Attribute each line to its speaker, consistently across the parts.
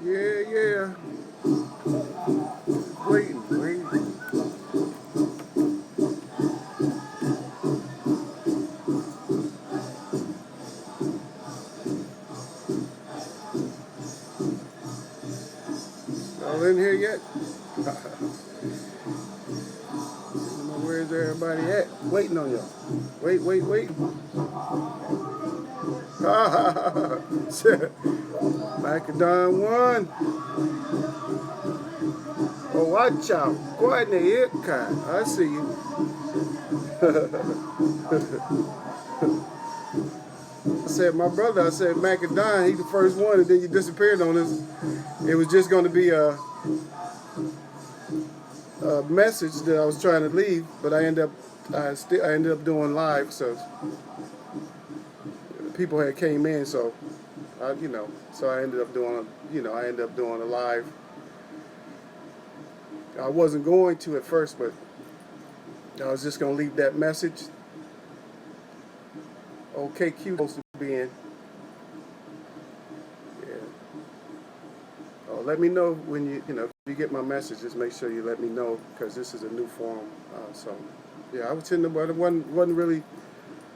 Speaker 1: Yeah, yeah. Waiting. Y'all in here yet? Where's everybody at? Waiting on y'all. Wait. Macadon won. Oh, watch out. Go ahead and hit, I see you. I said, Macadon, he's the first one, and then you disappeared on us. It was just going to be a message that I was trying to leave, but I ended up doing live, so people had came in, so so I ended up doing a live. I wasn't going to at first, but I was just going to leave that message. Okay, Q supposed to be in. Yeah. Let me know when if you get my message. Just make sure you let me know because this is a new forum. So, yeah, I was in the but it wasn't really.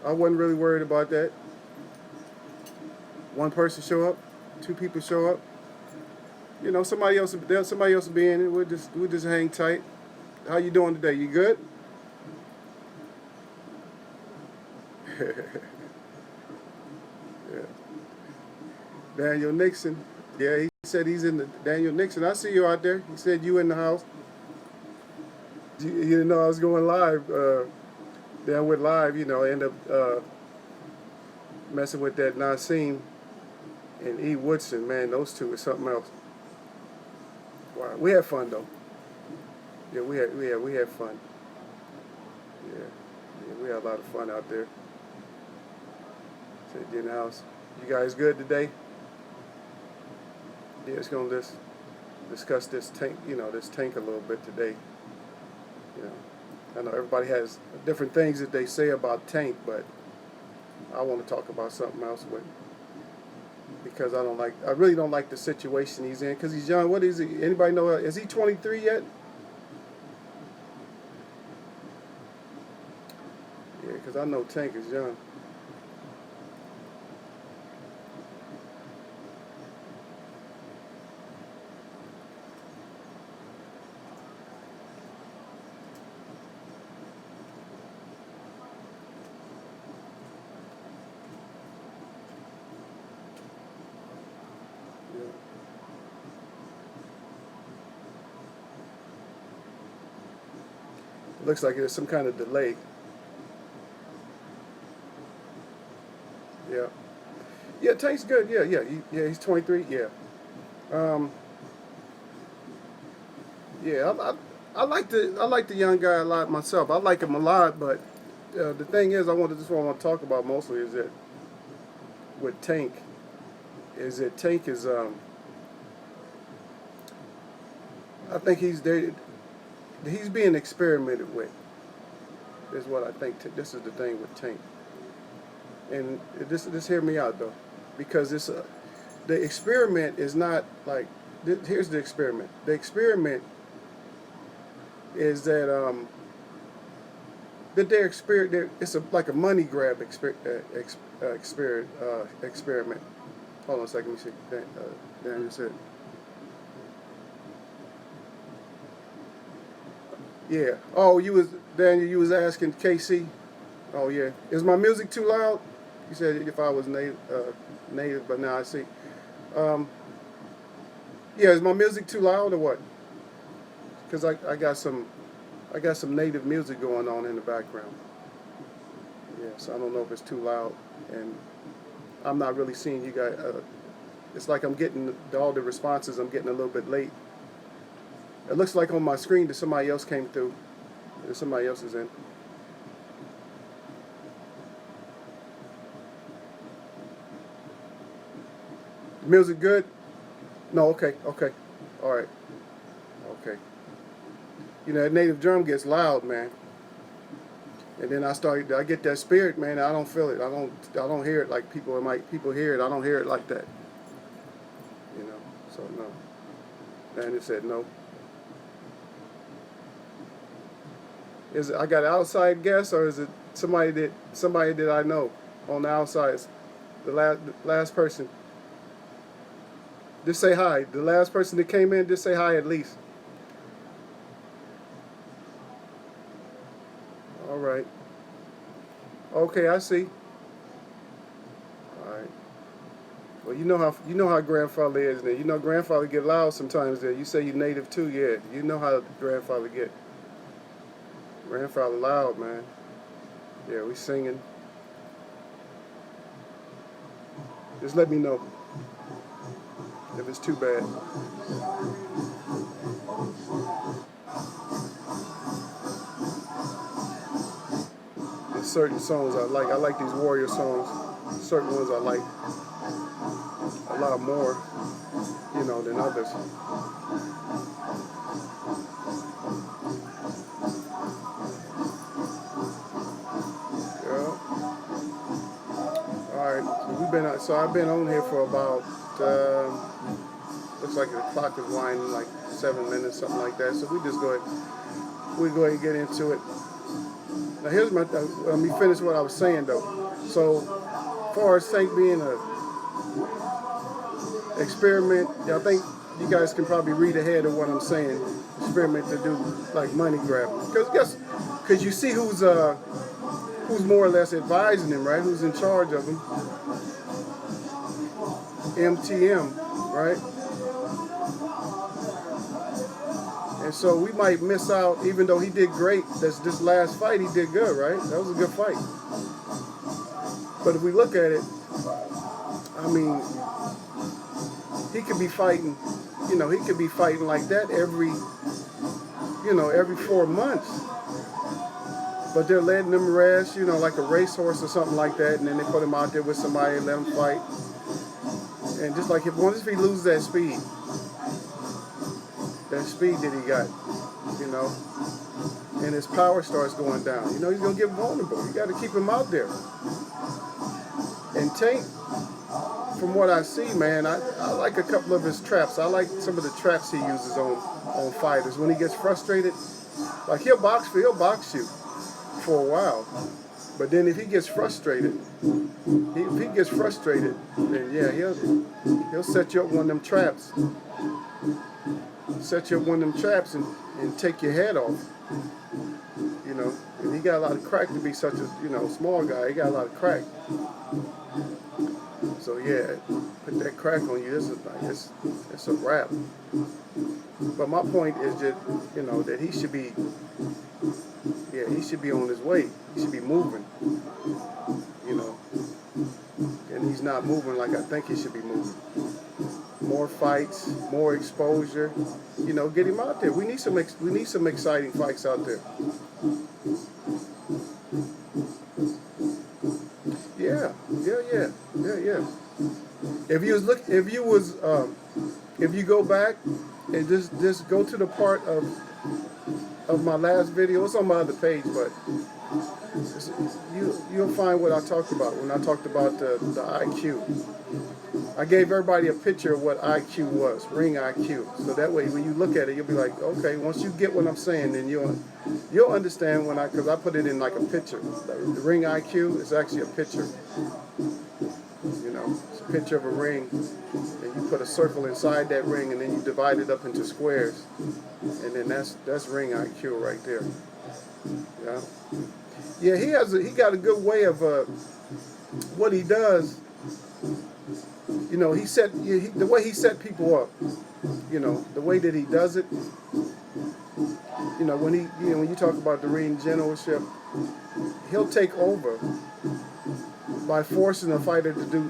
Speaker 1: I wasn't really worried about that. One person show up, two people show up. Somebody else will be in it. We'll just hang tight. How you doing today? You good? Yeah. Daniel Nixon. Yeah, he said he's in the Daniel Nixon. I see you out there. He said you in the house. You didn't know I was going live. Then I went live. I end up messing with that Nassim and E. Woodson. Man, those two is something else. Wow, we had fun though. Yeah, we had fun. Yeah, we had a lot of fun out there. Said you in the house. You guys good today? Yeah, it's gonna discuss this tank. This tank a little bit today. You know, I know everybody has different things that they say about Tank, but I want to talk about something else because I really don't like the situation he's in because he's young. What is he? Anybody know? Is he 23 yet? Yeah, because I know Tank is young. Yeah. Looks like there's some kind of delay. Yeah. Yeah, Tank's good. Yeah, he's 23. Yeah. Um, yeah, I like the young guy a lot myself. I like him a lot, but the thing is, what I want to talk about mostly is that with Tank Tank is I think he's being experimented with. Is what I think. This is the thing with Tank, and this hear me out though, because the experiment is not like here's the experiment. The experiment is that it's like a money grab experiment. Hold on a second. Let me see. Dan just said. Yeah. Oh, Daniel. You was asking KC. Oh yeah. Is my music too loud? You said if I was native, but now I see. Um, yeah. Is my music too loud or what? Because I got some native music going on in the background. Yeah. So I don't know if it's too loud, and I'm not really seeing you guys. It's like I'm getting all the responses. I'm getting a little bit late. It looks like on my screen that somebody else came through. That somebody else is in. Music good? No, okay. All right, okay. That native drum gets loud, man. And then I get that spirit, man. I don't feel it. I don't hear it like people hear it. I don't hear it like that. You know. So no. And it said no. Is it, I got an outside guess, or is it somebody that I know on the outside? The last person. Just say hi. The last person that came in, just say hi at least. All right. Okay, I see. All right. Well, you know how grandfather is there. You know grandfather get loud sometimes there. You say you native too, yeah. You know how grandfather get. Grandfather loud, man. Yeah, we singing. Just let me know if it's too bad. There's certain songs I like. I like these warrior songs. Certain ones I like a lot more, than others. Yeah. All right. So I've been on here for about. Looks like the clock is winding like 7 minutes, something like that. So we go ahead and get into it. Now here's let me finish what I was saying though. So, as far as Saint being a experiment, I think you guys can probably read ahead of what I'm saying. Experiment to do like money grabbing, because you see who's more or less advising him, right? Who's in charge of him? MTM, right? And so we might miss out, even though he did great. This last fight, he did good, right? That was a good fight. But if we look at it, I mean, he could be fighting, like that every 4 months. But they're letting him rest, like a racehorse or something like that. And then they put him out there with somebody and let him fight. And just like once he loses that speed that he got, and his power starts going down, he's going to get vulnerable. You got to keep him out there. And Tank, from what I see, man, I like a couple of his traps. I like some of the traps he uses on fighters. When he gets frustrated, like he'll box you for a while. But then if he gets frustrated, then yeah, he'll set you up one of them traps. Set you up one of them traps and take your head off. And he got a lot of crack to be such a small guy. He got a lot of crack. So yeah, put that crack on you. It's a wrap. But my point is that that he should be on his way. He should be moving. And he's not moving like I think he should be moving. More fights, more exposure. Get him out there. We need some exciting fights out there. Yeah. If you go back and just go to the part of my last video, it's on my other page, but you'll find what I talked about when I talked about the IQ. I gave everybody a picture of what IQ was, ring IQ. So that way, when you look at it, you'll be like, okay, once you get what I'm saying, then you'll understand because I put it in like a picture. The ring IQ is actually a picture. It's a picture of a ring, and you put a circle inside that ring, and then you divide it up into squares, and then that's ring IQ right there. Yeah, he got a good way of what he does. The way he set people up. The way that he does it. When you talk about the ring generalship, he'll take over by forcing a fighter to do,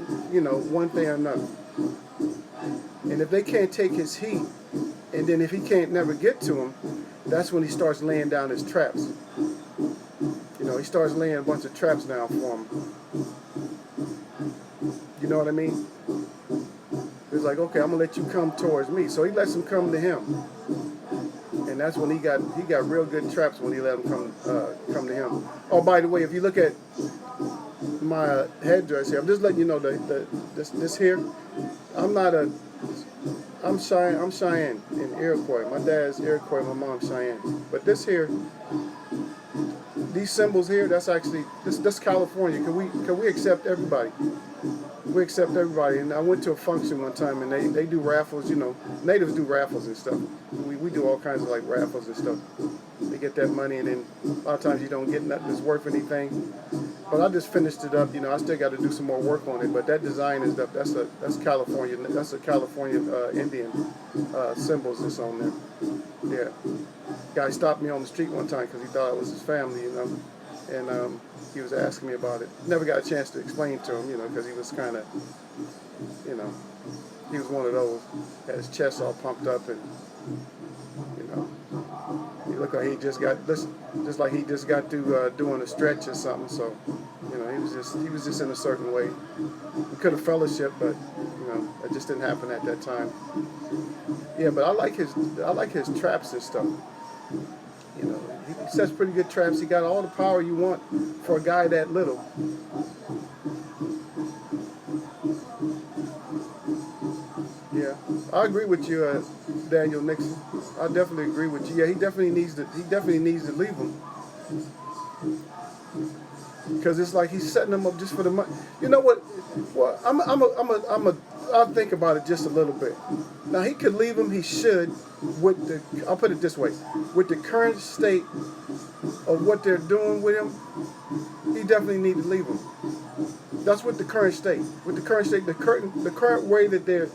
Speaker 1: one thing or another. And if they can't take his heat, and then if he can't never get to him, that's when he starts laying down his traps. He starts laying a bunch of traps down for him. You know what I mean? It's like, okay, I'm gonna let you come towards me. So he lets him come to him. And that's when he got real good traps when he let him come to him. Oh, by the way, if you look at my headdress here, I'm just letting you know this here. I'm not a. I'm Cheyenne. I'm Cheyenne in Iroquois. My dad's Iroquois. My mom's Cheyenne. But this here, these symbols here, that's actually this California. Can we accept everybody? We accept everybody. And I went to a function one time, and they do raffles. You know, natives do raffles and stuff. We do all kinds of like raffles and stuff. They get that money, and then a lot of times you don't get nothing that's worth anything. But I just finished it up. You know, I still got to do some more work on it. But that design is that's California. That's a California Indian symbols that's on there. Yeah. Guy stopped me on the street one time because he thought I was his family. You know, and he was asking me about it. Never got a chance to explain to him. You know, because he was kind of, you know, he was one of those. Had his chest all pumped up and, you know. He looked like he just like he just got through doing a stretch or something. So, you know, he was just in a certain way. We could have fellowship, but you know, it just didn't happen at that time. Yeah, but I like his traps and stuff. You know, he sets pretty good traps. He got all the power you want for a guy that little. Yeah, I agree with you, Daniel Nixon. I definitely agree with you. Yeah, he definitely needs to leave him because it's like he's setting them up just for the money. You know what? Well, I'll think about it just a little bit. Now he could leave him. He should. I'll put it this way: with the current state of what they're doing with him, he definitely need to leave him. That's with the current state. With the current state, the current way that they're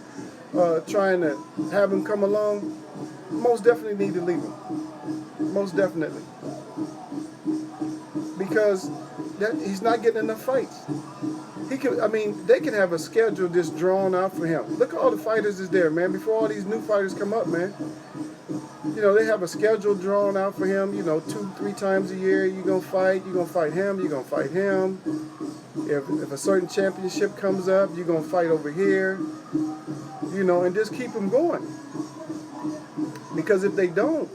Speaker 1: trying to have him come along, most definitely need to leave him. Most definitely. Because he's not getting enough fights. They can have a schedule just drawn out for him. Look at all the fighters is there, man. Before all these new fighters come up, man. You know, they have a schedule drawn out for him, you know, 2-3 times a year. You're going to fight him, you're going to fight him. If a certain championship comes up, you're going to fight over here. You know, and just keep them going. Because if they don't,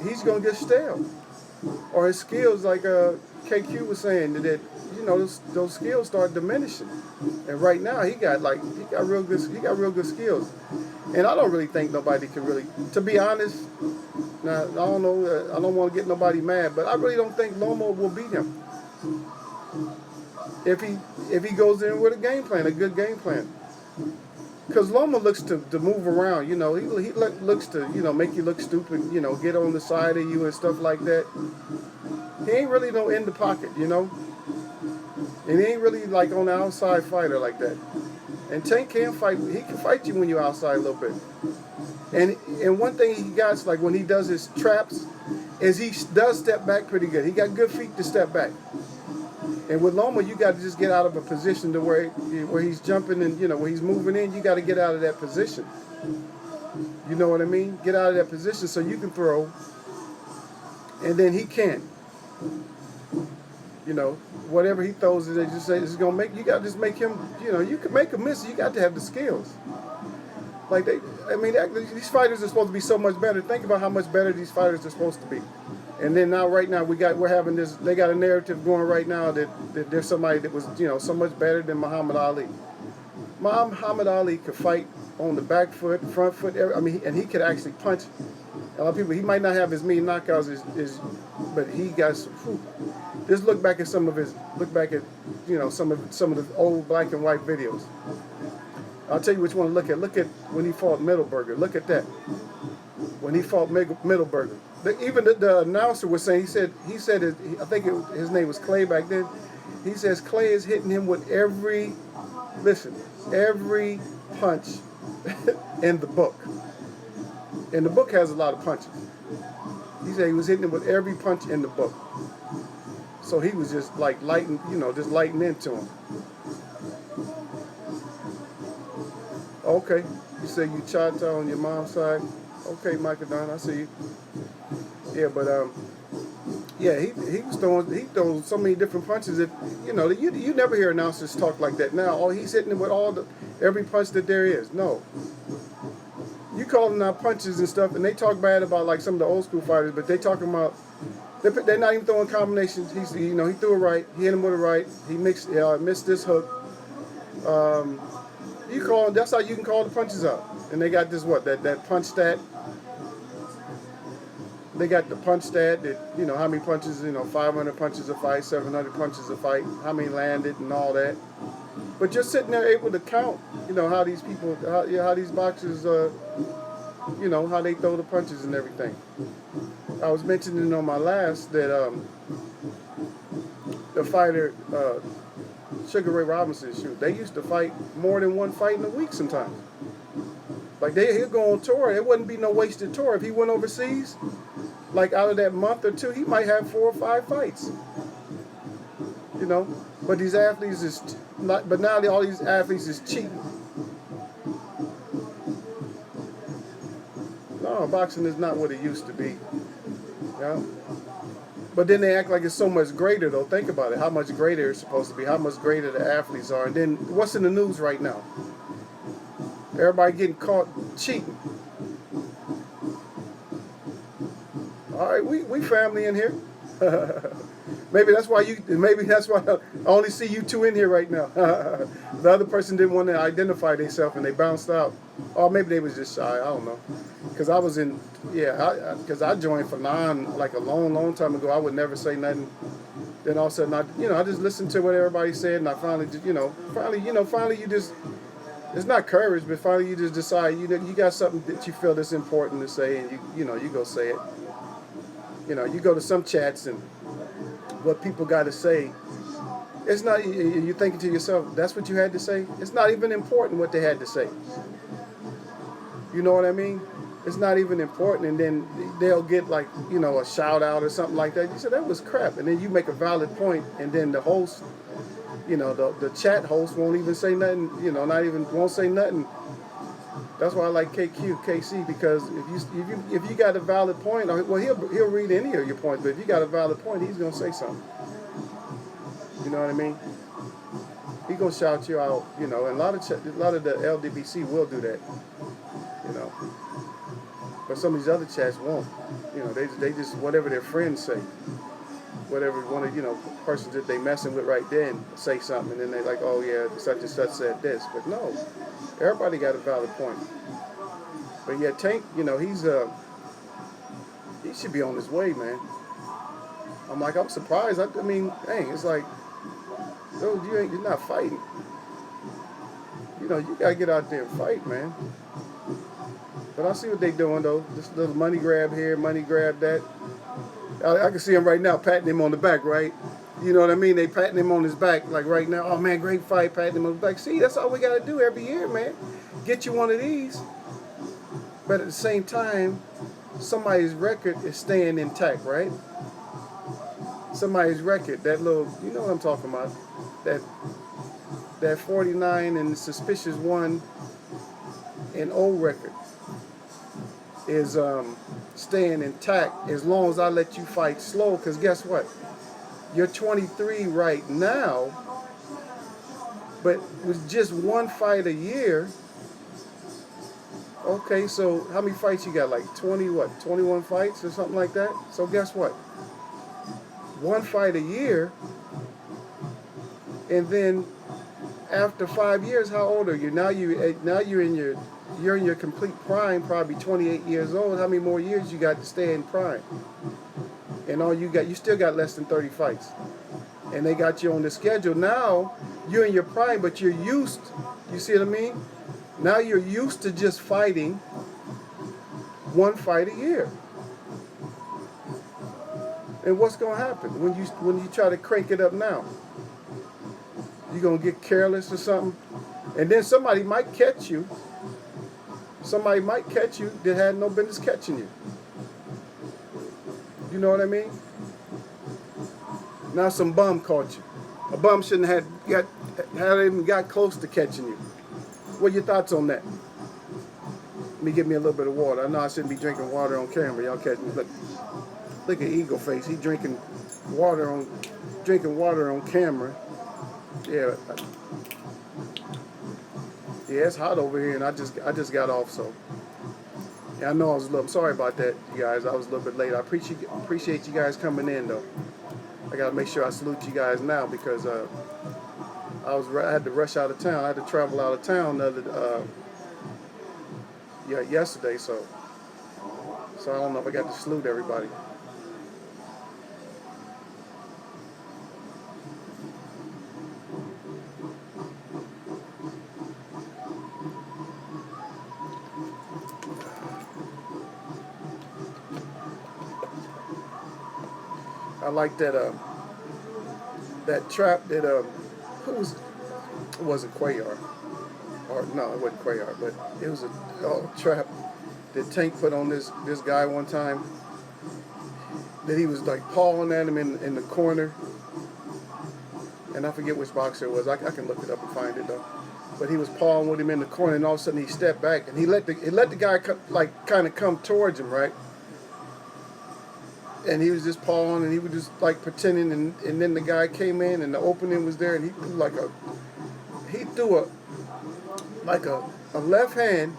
Speaker 1: he's going to get stale. Or his skills, like KQ was saying, that you know those skills start diminishing. And right now he got real good skills. And I don't really think nobody can really, to be honest. Now I don't know. I don't want to get nobody mad, but I really don't think Lomo will beat him. If he goes in with a good game plan. Because Loma looks to move around, you know. He looks to, you know, make you look stupid, you know, get on the side of you and stuff like that. He ain't really no in the pocket, you know. And he ain't really like on the outside fighter like that. And Tank can fight. He can fight you when you're outside a little bit. And one thing he got is like when he does his traps, is he does step back pretty good. He got good feet to step back. And with Loma, you got to just get out of a position to where he's jumping and, you know, where he's moving in, you got to get out of that position. You know what I mean? Get out of that position so you can throw, and then he can. You know, whatever he throws, they just say it's gonna make. You got to just make him. You know, you can make him miss. You got to have the skills. Like these fighters are supposed to be so much better. Think about how much better these fighters are supposed to be. And then now, right now, we're having this. They got a narrative going right now that there's somebody that was, you know, so much better than Muhammad Ali. Muhammad Ali could fight on the back foot, front foot. And he could actually punch. A lot of people. He might not have as many knockouts but he got some. Whew. Just look back at some of his. Look back at, you know, some of the old black and white videos. I'll tell you which one to look at. Look at when he fought Middleburger. Look at that. When he fought Middleburger. Even the announcer was saying, he said I think his name was Clay back then. He says Clay is hitting him with every punch in the book. And the book has a lot of punches. He said he was hitting him with every punch in the book. So he was just like lighting into him. Okay, you say you Chata on your mom's side. Okay, Michael Don, I see you. Yeah, but he throws so many different punches that you never hear announcers talk like that now. Oh, he's hitting him with every punch that there is. No. You call them out punches and stuff, and they talk bad about like some of the old school fighters, but they talking about They're not even throwing combinations. He threw it right. He hit him with it right. He missed this hook. Um, That's how you can call the punches out. And they got this that punch stat. They got the punch stat that how many punches 500 punches a fight, 700 punches a fight, how many landed and all that. But you're sitting there able to count how these people how these boxers how they throw the punches and everything. I was mentioning on my last that the fighter Sugar Ray Robinson, they used to fight more than one fight in a week sometimes. Like he'd go on tour. It wouldn't be no wasted tour. If he went overseas, like out of that month or two, he might have 4 or 5 fights. But these athletes is not. But now all these athletes is cheating. No, boxing is not what it used to be. Yeah. But then they act like it's so much greater, though. Think about it. How much greater it's supposed to be. How much greater the athletes are. And then what's in the news right now? Everybody getting caught cheating. All right, we family in here. Maybe that's why I only see you two in here right now. The other person didn't want to identify themselves and they bounced out. Or maybe they was just shy. I don't know. Because I was because I joined Fanon like a long, long time ago. I would never say nothing. Then all of a sudden, I just listened to what everybody said, and I finally just, finally you just, it's not courage, but finally you just decide, you got something that you feel that's important to say, and you go say it. You go to some chats and what people got to say. It's not, you're thinking to yourself, that's what you had to say? It's not even important what they had to say. You know what I mean? It's not even important, and then they'll get like, a shout out or something like that. You say, that was crap. And then you make a valid point, and then the host, the chat host won't even say nothing, won't say nothing. That's why I like KC, because if you got a valid point, well, he'll read any of your points, but if you got a valid point, he's gonna say something. You know what I mean? He's gonna shout you out, and a lot of the LDBC will do that, But some of these other chats won't. They just whatever their friends say, whatever one of persons that they messing with right then say something, and then they like, oh yeah, such and such said this, but no. Everybody got a valid point. But yeah, Tank, he should be on his way, man. I'm surprised. I mean, dang, it's like, dude, you're not fighting. You gotta get out there and fight, man. But I see what they doing though. This little money grab here, money grab that. I can see him right now patting him on the back, right? You know what I mean? They patting him on his back, like right now. Oh man, great fight, patting him on his back. See, that's all we gotta do every year, man. Get you one of these. But at the same time, somebody's record is staying intact, right? Somebody's record, that little, you know what I'm talking about? That 49 and suspicious 1 and 0 record is staying intact as long as I let you fight slow. Because guess what? You're 23 right now, but with just one fight a year. Okay, so how many fights you got? Like 21 fights or something like that? So guess what? One fight a year, and then after 5 years, how old are you? Now you're in your complete prime, probably 28 years old. How many more years you got to stay in prime? And you still got less than 30 fights. And they got you on the schedule. Now, you're in your prime, but you're used, you see what I mean? Now you're used to just fighting one fight a year. And what's going to happen when you try to crank it up now? You're going to get careless or something? And then somebody might catch you. Somebody might catch you that had no business catching you. You know what I mean? Now some bum caught you. A bum shouldn't have even got close to catching you. What are your thoughts on that? Let me get me a little bit of water. I know I shouldn't be drinking water on camera. Y'all catch me. Look at Eagle Face. He drinking water on camera. Yeah. Yeah, it's hot over here, and I just got off, so Yeah, I know I was a little. I'm sorry about that, you guys. I was a little bit late. I appreciate you guys coming in though. I gotta make sure I salute you guys now because I had to rush out of town. I had to travel out of town yesterday. So I don't know if I got to salute everybody. I like that trap that who was it wasn't Quayar or no it wasn't Quayar but it was a trap that Tank put on this guy one time that he was like pawing at him in the corner, and I forget which boxer it was. I can look it up and find it though. But he was pawing with him in the corner, and all of a sudden he stepped back and he let the guy kind of come towards him, right? And he was just pawing, and he was just like pretending, and then the guy came in, and the opening was there, and he threw a left hand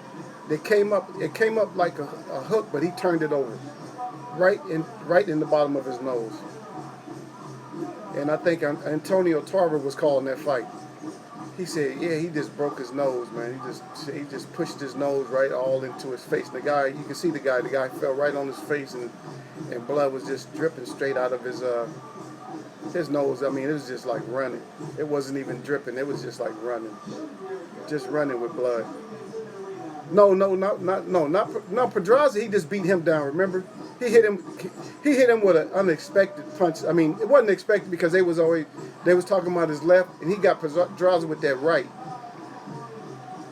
Speaker 1: that came up. It came up like a hook, but he turned it over, right in the bottom of his nose. And I think Antonio Tarver was calling that fight. He said, yeah, he just broke his nose, man. He just pushed his nose right all into his face. And the guy, you can see the guy fell right on his face, and blood was just dripping straight out of his nose. I mean, it was just like running. It wasn't even dripping. It was just like running, just running with blood. No, Pedraza, he just beat him down. Remember, he hit him with an unexpected punch. I mean, it wasn't expected because they was talking about his left, and he got Pedraza with that right,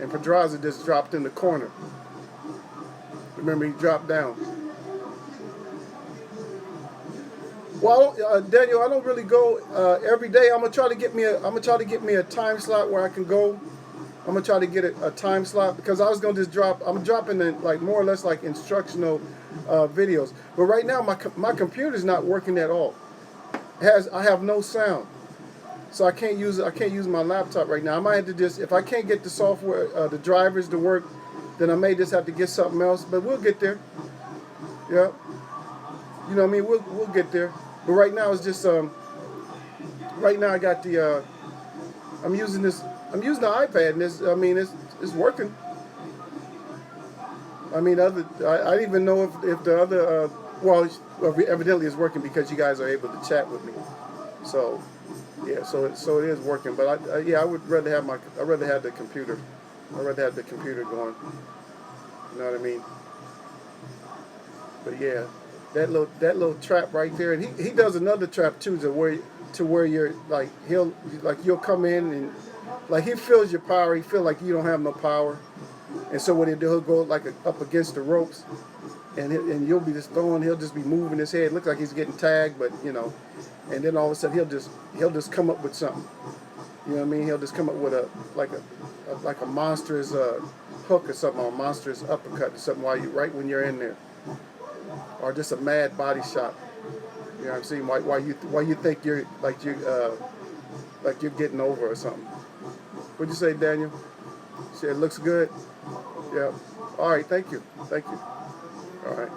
Speaker 1: and Pedraza just dropped in the corner. Remember, he dropped down. Well, Daniel, I don't really go every day. I'm gonna try to get me a time slot where I can go. I'm gonna try to get a time slot because I was gonna just drop. I'm dropping in like more or less like instructional videos. But right now my computer's not working at all. I have no sound, so I can't use my laptop right now. I might have to just, if I can't get the software, the drivers to work, then I may just have to get something else. But we'll get there. Yeah, you know what I mean. We'll get there. But right now it's just right now I got the I'm using the iPad, and it's working. I mean, I didn't even know if the other evidently it's working because you guys are able to chat with me. So yeah, so it is working. But I would rather have the computer. I'd rather have the computer going. You know what I mean? But yeah, that little trap right there, and he does another trap too, to where you're like you'll come in and like he feels your power. He feel like you don't have no power, and so what he'll go like up against the ropes, and you'll be just throwing. He'll just be moving his head. Looks like he's getting tagged, but and then all of a sudden he'll just come up with something. You know what I mean? He'll just come up with a monstrous hook or something, or a monstrous uppercut or something right when you're in there, or just a mad body shot. You know what I'm saying? Why you think you're getting over or something? What'd you say, Daniel? You said it looks good? Yeah. All right, thank you. All right.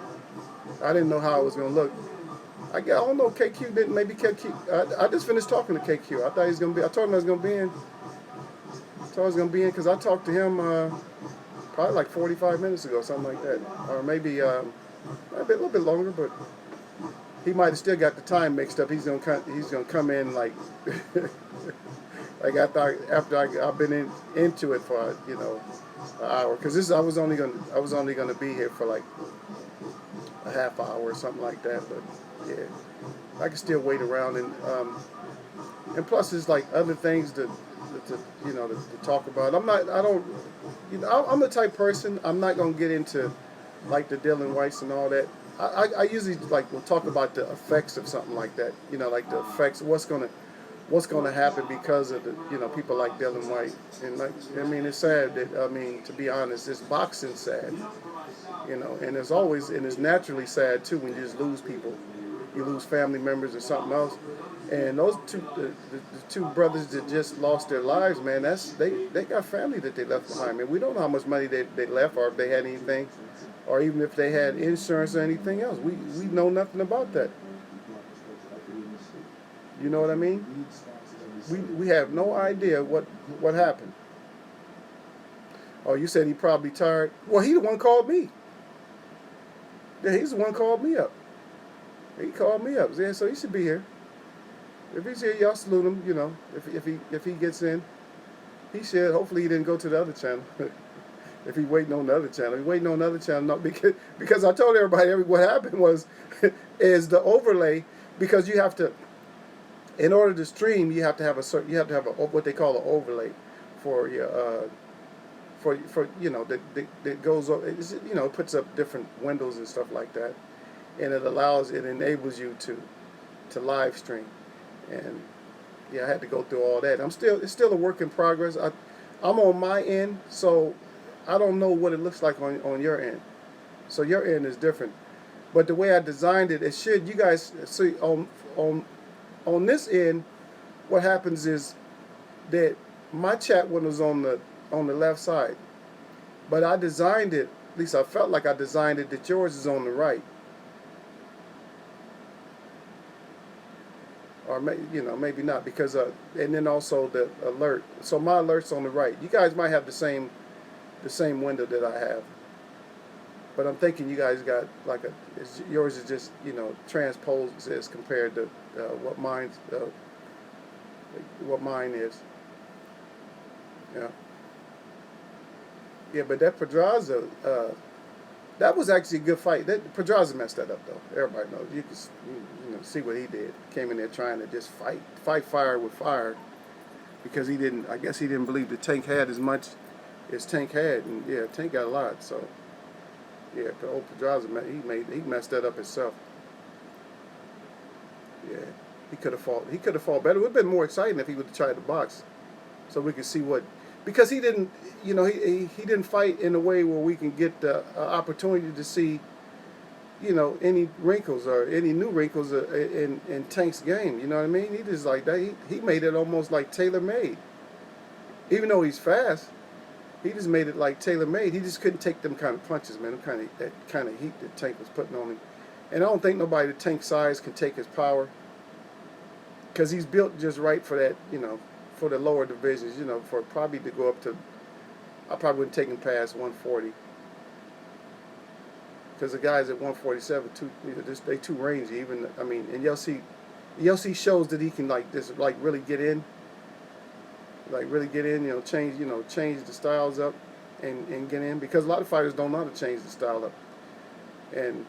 Speaker 1: I didn't know how it was going to look. I don't know, KQ didn't, maybe KQ. I just finished talking to KQ. I thought he was going to be, I told him I was going to be in. Because I talked to him probably like 45 minutes ago, something like that. Or maybe a little bit longer, but he might have still got the time mixed up. He's gonna come in like like after I've been into it for an hour, because I was only gonna be here for like a half hour or something like that. But yeah, I can still wait around, and plus there's like other things to talk about. I'm the type person, I'm not gonna get into like the Dylan Weiss and all that. I usually will talk about the effects of something like that. Like the effects, what's gonna happen because of the people like Dylan White. And it's sad that to be honest, this boxing's sad. And it's naturally sad too when you just lose people. You lose family members or something else. And those the two brothers that just lost their lives, man, they got family that they left behind. Man, we don't know how much money they left, or if they had anything, or even if they had insurance or anything else. We know nothing about that. You know what I mean? We have no idea what happened. Oh, you said he probably tired. Well, he the one called me. Yeah, he's the one called me up. He called me up. Yeah, so he should be here. If he's here, y'all salute him. You know, if he gets in, he should. Hopefully, he didn't go to the other channel. If he waiting on the other channel, he waiting on the other channel. No, because I told everybody what happened was is the overlay, because you have to, in order to stream, you have to have what they call an overlay for your for you know that goes up. You know, it puts up different windows and stuff like that, and it enables you to live stream. And yeah, I had to go through all that. It's still a work in progress. I'm on my end, so I don't know what it looks like on your end. So your end is different. But the way I designed it, you guys see on this end, what happens is that my chat window is on the left side. But I designed it, at least I felt like I designed it, that yours is on the right. Or maybe not, because and then also the alert. So my alert's on the right. You guys might have the same window that I have, but I'm thinking you guys got like yours is just transposed as compared to what mine is. Yeah. Yeah, but that Pedraza, that was actually a good fight. Pedraza messed that up though. Everybody knows. You can see what he did. Came in there trying to just fight fire with fire, because I guess he didn't believe the Tank had as much as Tank had, and yeah, Tank got a lot. So yeah, the old Pedraza, he messed that up himself. Yeah, he could have fought better. It would have been more exciting if he would have tried to box, so we could see because he didn't, he didn't fight in a way where we can get the opportunity to see, any wrinkles or any new wrinkles in Tank's game. You know what I mean? He just like that. He made it almost like tailor-made. Even though he's fast, he just made it like tailor-made. He just couldn't take them kind of punches, man. That kind of heat that Tank was putting on him. And I don't think nobody the Tank size can take his power, because he's built just right for that, for the lower divisions, for probably to go up to, I probably wouldn't take him past 140. Because the guys at 147, they too rangy. Even, and you'll see shows that he can really get in, change the styles up and get in, because a lot of fighters don't know how to change the style up. And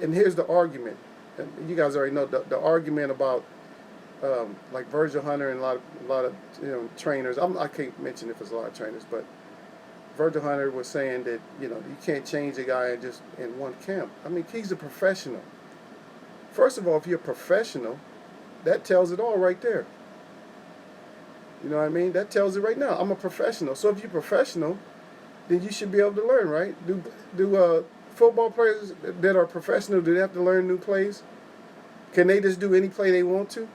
Speaker 1: here's the argument, and you guys already know the argument about like Virgil Hunter and a lot of trainers. I can't mention if it's a lot of trainers, but Virgil Hunter was saying that you can't change a guy in one camp. He's a professional. First of all, if you're a professional, that tells it all right there. You know what I mean? That tells it right now. I'm a professional. So if you're professional, then you should be able to learn, right? Do football players that are professional, do they have to learn new plays? Can they just do any play they want to?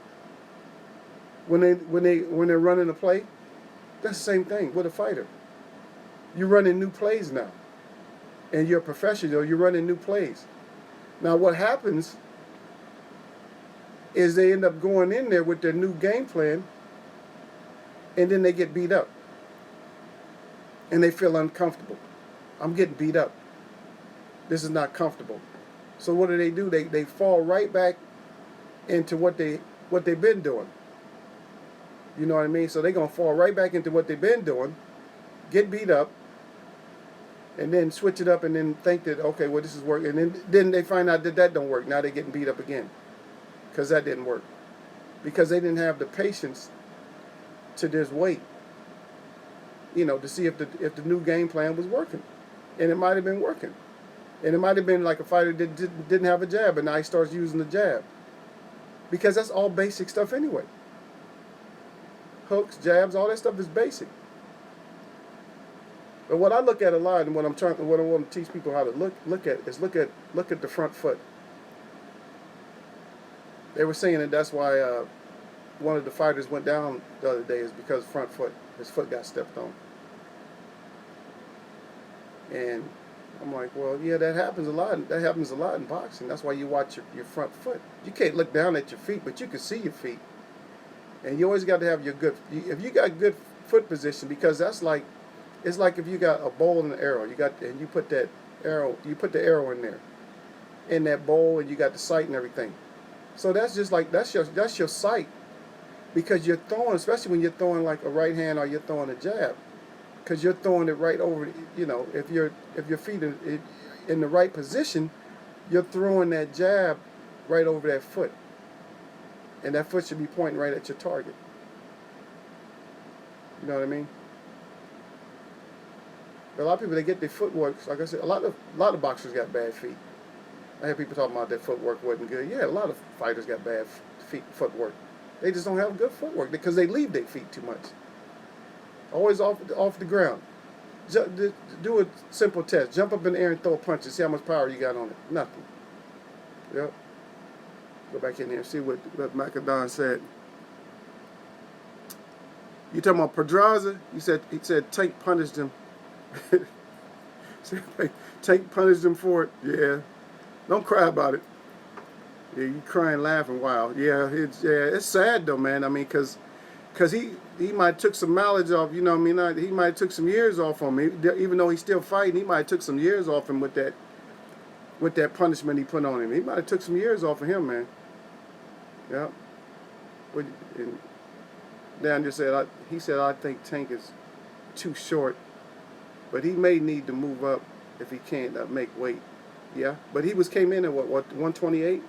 Speaker 1: When they're running a play? That's the same thing with a fighter. You're running new plays now. And you're a professional, you're running new plays. Now what happens is they end up going in there with their new game plan, and then they get beat up. And they feel uncomfortable. I'm getting beat up. This is not comfortable. So what do? They fall right back into what they've been doing. You know what I mean? So they're going to fall right back into what they've been doing, get beat up, and then switch it up and then think that, okay, well, this is working. And then they find out that don't work. Now they're getting beat up again because that didn't work. Because they didn't have the patience to just wait, to see if the new game plan was working. And it might have been working. And it might have been like a fighter that didn't have a jab, and now he starts using the jab. Because that's all basic stuff anyway. Hooks, jabs, all that stuff is basic. But what I look at a lot, and what I want to teach people how to look at is look at the front foot. They were saying that that's why one of the fighters went down the other day is because his foot got stepped on. And I'm like, well, yeah, that happens a lot. That happens a lot in boxing. That's why you watch your front foot. You can't look down at your feet, but you can see your feet. And you always got to have your if you got good foot position, because it's like if you got a bowl and an arrow. And you put the arrow in there, in that bowl, and you got the sight and everything. So that's just like, that's your sight, because you're throwing, especially when you're throwing like a right hand or you're throwing a jab, because you're throwing it right over. If your feet are in the right position, you're throwing that jab right over that foot, and that foot should be pointing right at your target. You know what I mean? But a lot of people, they get their footwork. Like I said, a lot of boxers got bad feet. I hear people talking about their footwork wasn't good. Yeah, a lot of fighters got bad footwork. They just don't have good footwork because they leave their feet too much. Always off the ground. Do a simple test. Jump up in the air and throw a punch and see how much power you got on it. Nothing. Yep. Go back in there and see what Macadon said. You talking about Pedraza? He said Tank punished him. Tank punished him for it. Yeah. Don't cry about it. Yeah, you crying, laughing, wow. Yeah, it's sad though, man. I mean, cause he might have took some mileage off. You know what I mean? He might have took some years off on me. Even though he's still fighting, he might have took some years off him with that punishment he put on him. He might have took some years off of him, man. Yeah. And Dan just said, he said, I think Tank is too short, but he may need to move up if he can't make weight. Yeah, but he came in at what 128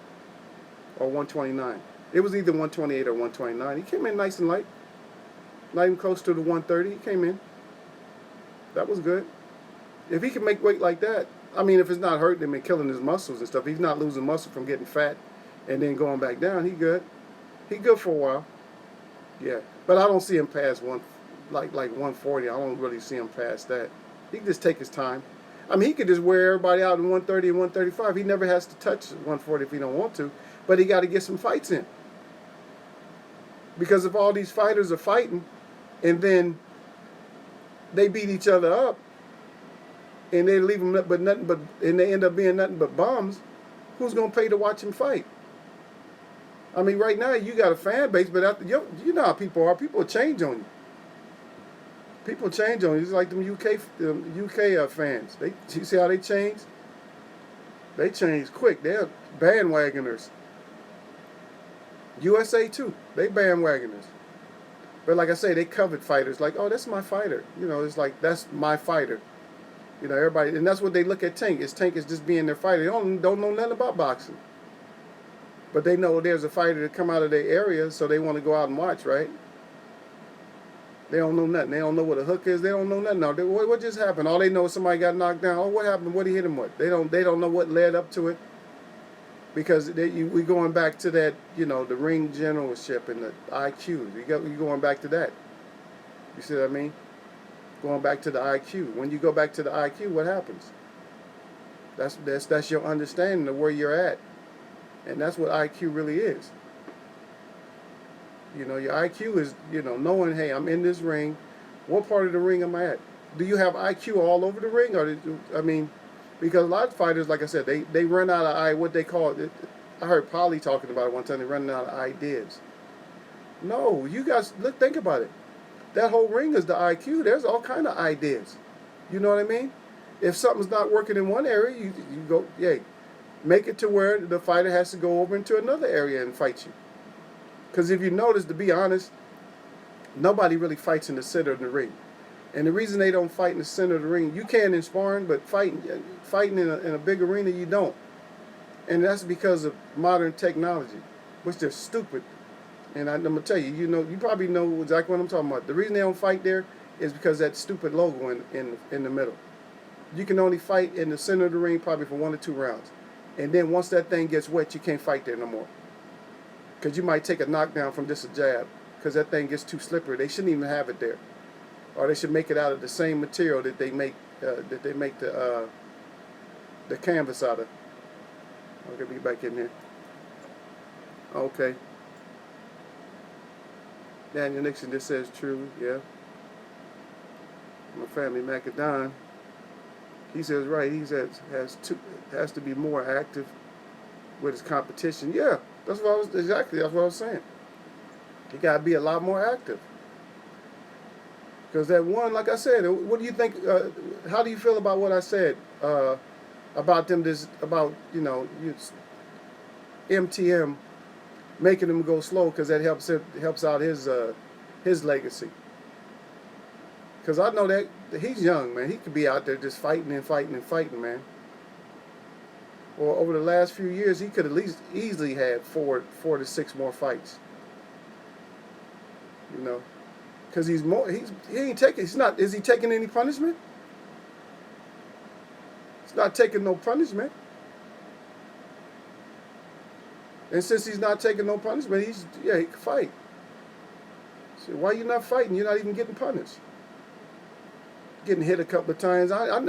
Speaker 1: or 129. It was either 128 or 129. He came in nice and light, not even close to the 130. He came in. That was good. If he can make weight like that, I mean, if it's not hurting him and killing his muscles and stuff, he's not losing muscle from getting fat and then going back down. He good. He good for a while. Yeah, but I don't see him past like 140. I don't really see him past that. He can just take his time. I mean, he could just wear everybody out in 130 and 135. He never has to touch 140 if he don't want to. But he got to get some fights in. Because if all these fighters are fighting and then they beat each other up and they leave them and they end up being nothing but bums, who's going to pay to watch him fight? I mean, right now you got a fan base, but after you know how people are. People change on you. People change on you. It's like them UK fans. You see how they change? They change quick. They're bandwagoners. USA too. They bandwagoners. But like I say, they covet fighters. Like, oh, that's my fighter. It's like, that's my fighter. Everybody, and that's what they look at Tank. Tank is just being their fighter. They don't know nothing about boxing. But they know there's a fighter to come out of their area, so they want to go out and watch, right? They don't know nothing. They don't know what a hook is. They don't know nothing. No, what just happened? All they know is somebody got knocked down. Oh, what happened? What he hit him with? They don't know what led up to it. Because we going back to that, the ring generalship and the IQ. You going back to that. You see what I mean? Going back to the IQ. When you go back to the IQ, what happens? That's your understanding of where you're at. And that's what IQ really is. Your IQ is, knowing, hey, I'm in this ring. What part of the ring am I at? Do you have IQ all over the ring? Or because a lot of fighters, like I said, they run out of what they call it. I heard Polly talking about it one time. They're running out of ideas. No, you guys, think about it. That whole ring is the IQ. There's all kind of ideas. You know what I mean? If something's not working in one area, you go, hey, make it to where the fighter has to go over into another area and fight you. Because if you notice, to be honest, nobody really fights in the center of the ring. And the reason they don't fight in the center of the ring, you can in sparring, but fighting in a big arena, you don't. And that's because of modern technology, which they're stupid. And I'm going to tell you, you probably know exactly what I'm talking about. The reason they don't fight there is because that stupid logo in the middle. You can only fight in the center of the ring probably for 1 or 2 rounds. And then once that thing gets wet, you can't fight there no more. Because you might take a knockdown from just a jab. Because that thing gets too slippery. They shouldn't even have it there. Or they should make it out of the same material that they make the canvas out of. I'll get back in there. Okay. Daniel Nixon just says true. Yeah. My family Macadon. He says right. He says has to be more active with his competition. Yeah. That's what I was saying. He got to be a lot more active. Because that one, like I said, what do you think? How do you feel about what I said about them? About MTM making him go slow because that helps out his legacy. Because I know that he's young, man. He could be out there just fighting and fighting and fighting, man. Or over the last few years, he could at least easily had four to six more fights. You know, because he ain't taking. He's not. Is he taking any punishment? He's not taking no punishment. And since he's not taking no punishment, he can fight. So why you not fighting? You're not even getting punished. Getting hit a couple of times. I ain't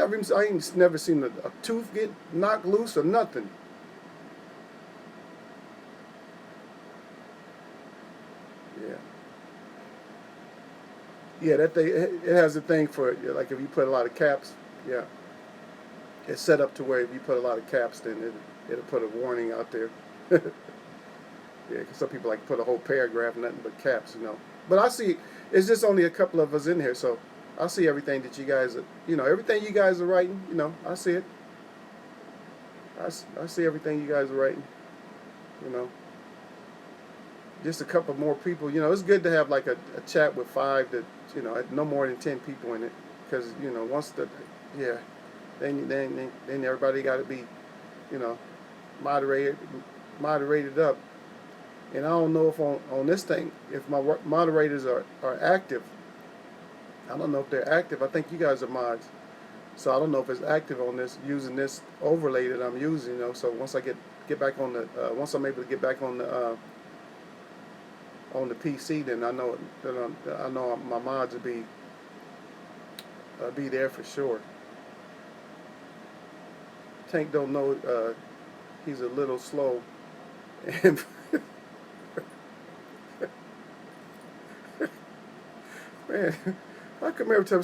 Speaker 1: never seen a tooth get knocked loose or nothing. Yeah. Yeah, that thing, it has a thing for it. Like if you put a lot of caps, yeah. It's set up to where if you put a lot of caps, then it'll put a warning out there. Yeah, because some people like to put a whole paragraph, nothing but caps. But I see, it's just only a couple of us in here, so I see everything that you guys, everything you guys are writing, I see it. I see everything you guys are writing, you know. Just a couple more people, it's good to have like a chat with 5 that, no more than 10 people in it. Because, once yeah, then everybody got to be, moderated up. And I don't know if on this thing, if my moderators are active. I don't know if they're active. I think you guys are mods. So I don't know if it's active on this, using this overlay that I'm using, So once I get back on the, once I'm able to get back on the PC, then I know my mods will be there for sure. Tank don't know he's a little slow. And man, how come every time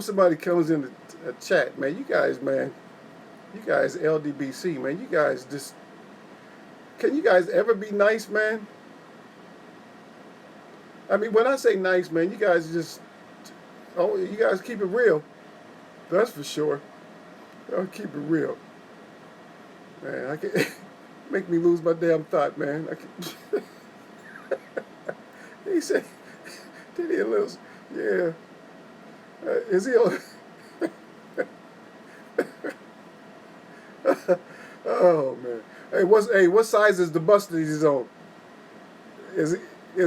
Speaker 1: somebody comes in a chat, man, you guys LDBC, man, you guys just, can you guys ever be nice, man? I mean, when I say nice, man, you guys you guys keep it real. That's for sure. Y'all keep it real. Man, I can make me lose my damn thought, man. He said, did he a little, yeah. Is he on? Oh man. What size is the bus that he's on? Is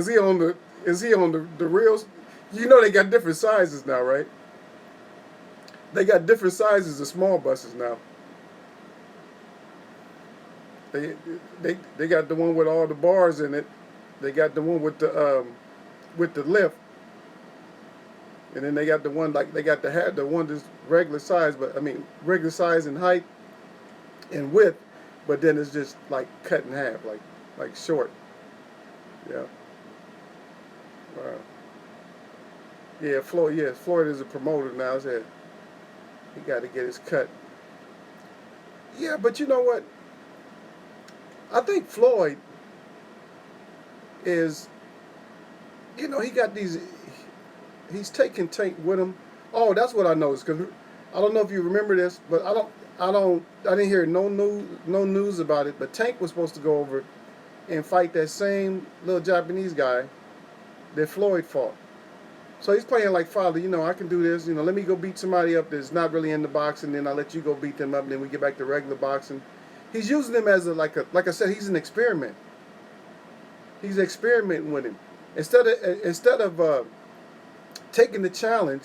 Speaker 1: he on the reals? They got different sizes now, right? They got different sizes of small buses now. They got the one with all the bars in it. They got the one with the lift. And then they got the one they got the one that's regular size, but I mean regular size in height and width, but then it's just like cut in half, like short. Yeah. Wow. Yeah, Florida's a promoter now. So he got to get his cut. Yeah, but you know what? I think Floyd is, he got these. He's taking Tank with him. Oh, that's what I noticed. Because I don't know if you remember this, but I didn't hear no news about it. But Tank was supposed to go over and fight that same little Japanese guy that Floyd fought. So he's playing like, father, I can do this. Let me go beat somebody up that's not really in the boxing, then I'll let you go beat them up, and then we get back to regular boxing. He's using him as like I said, he's an experiment. He's experimenting with him instead of taking the challenge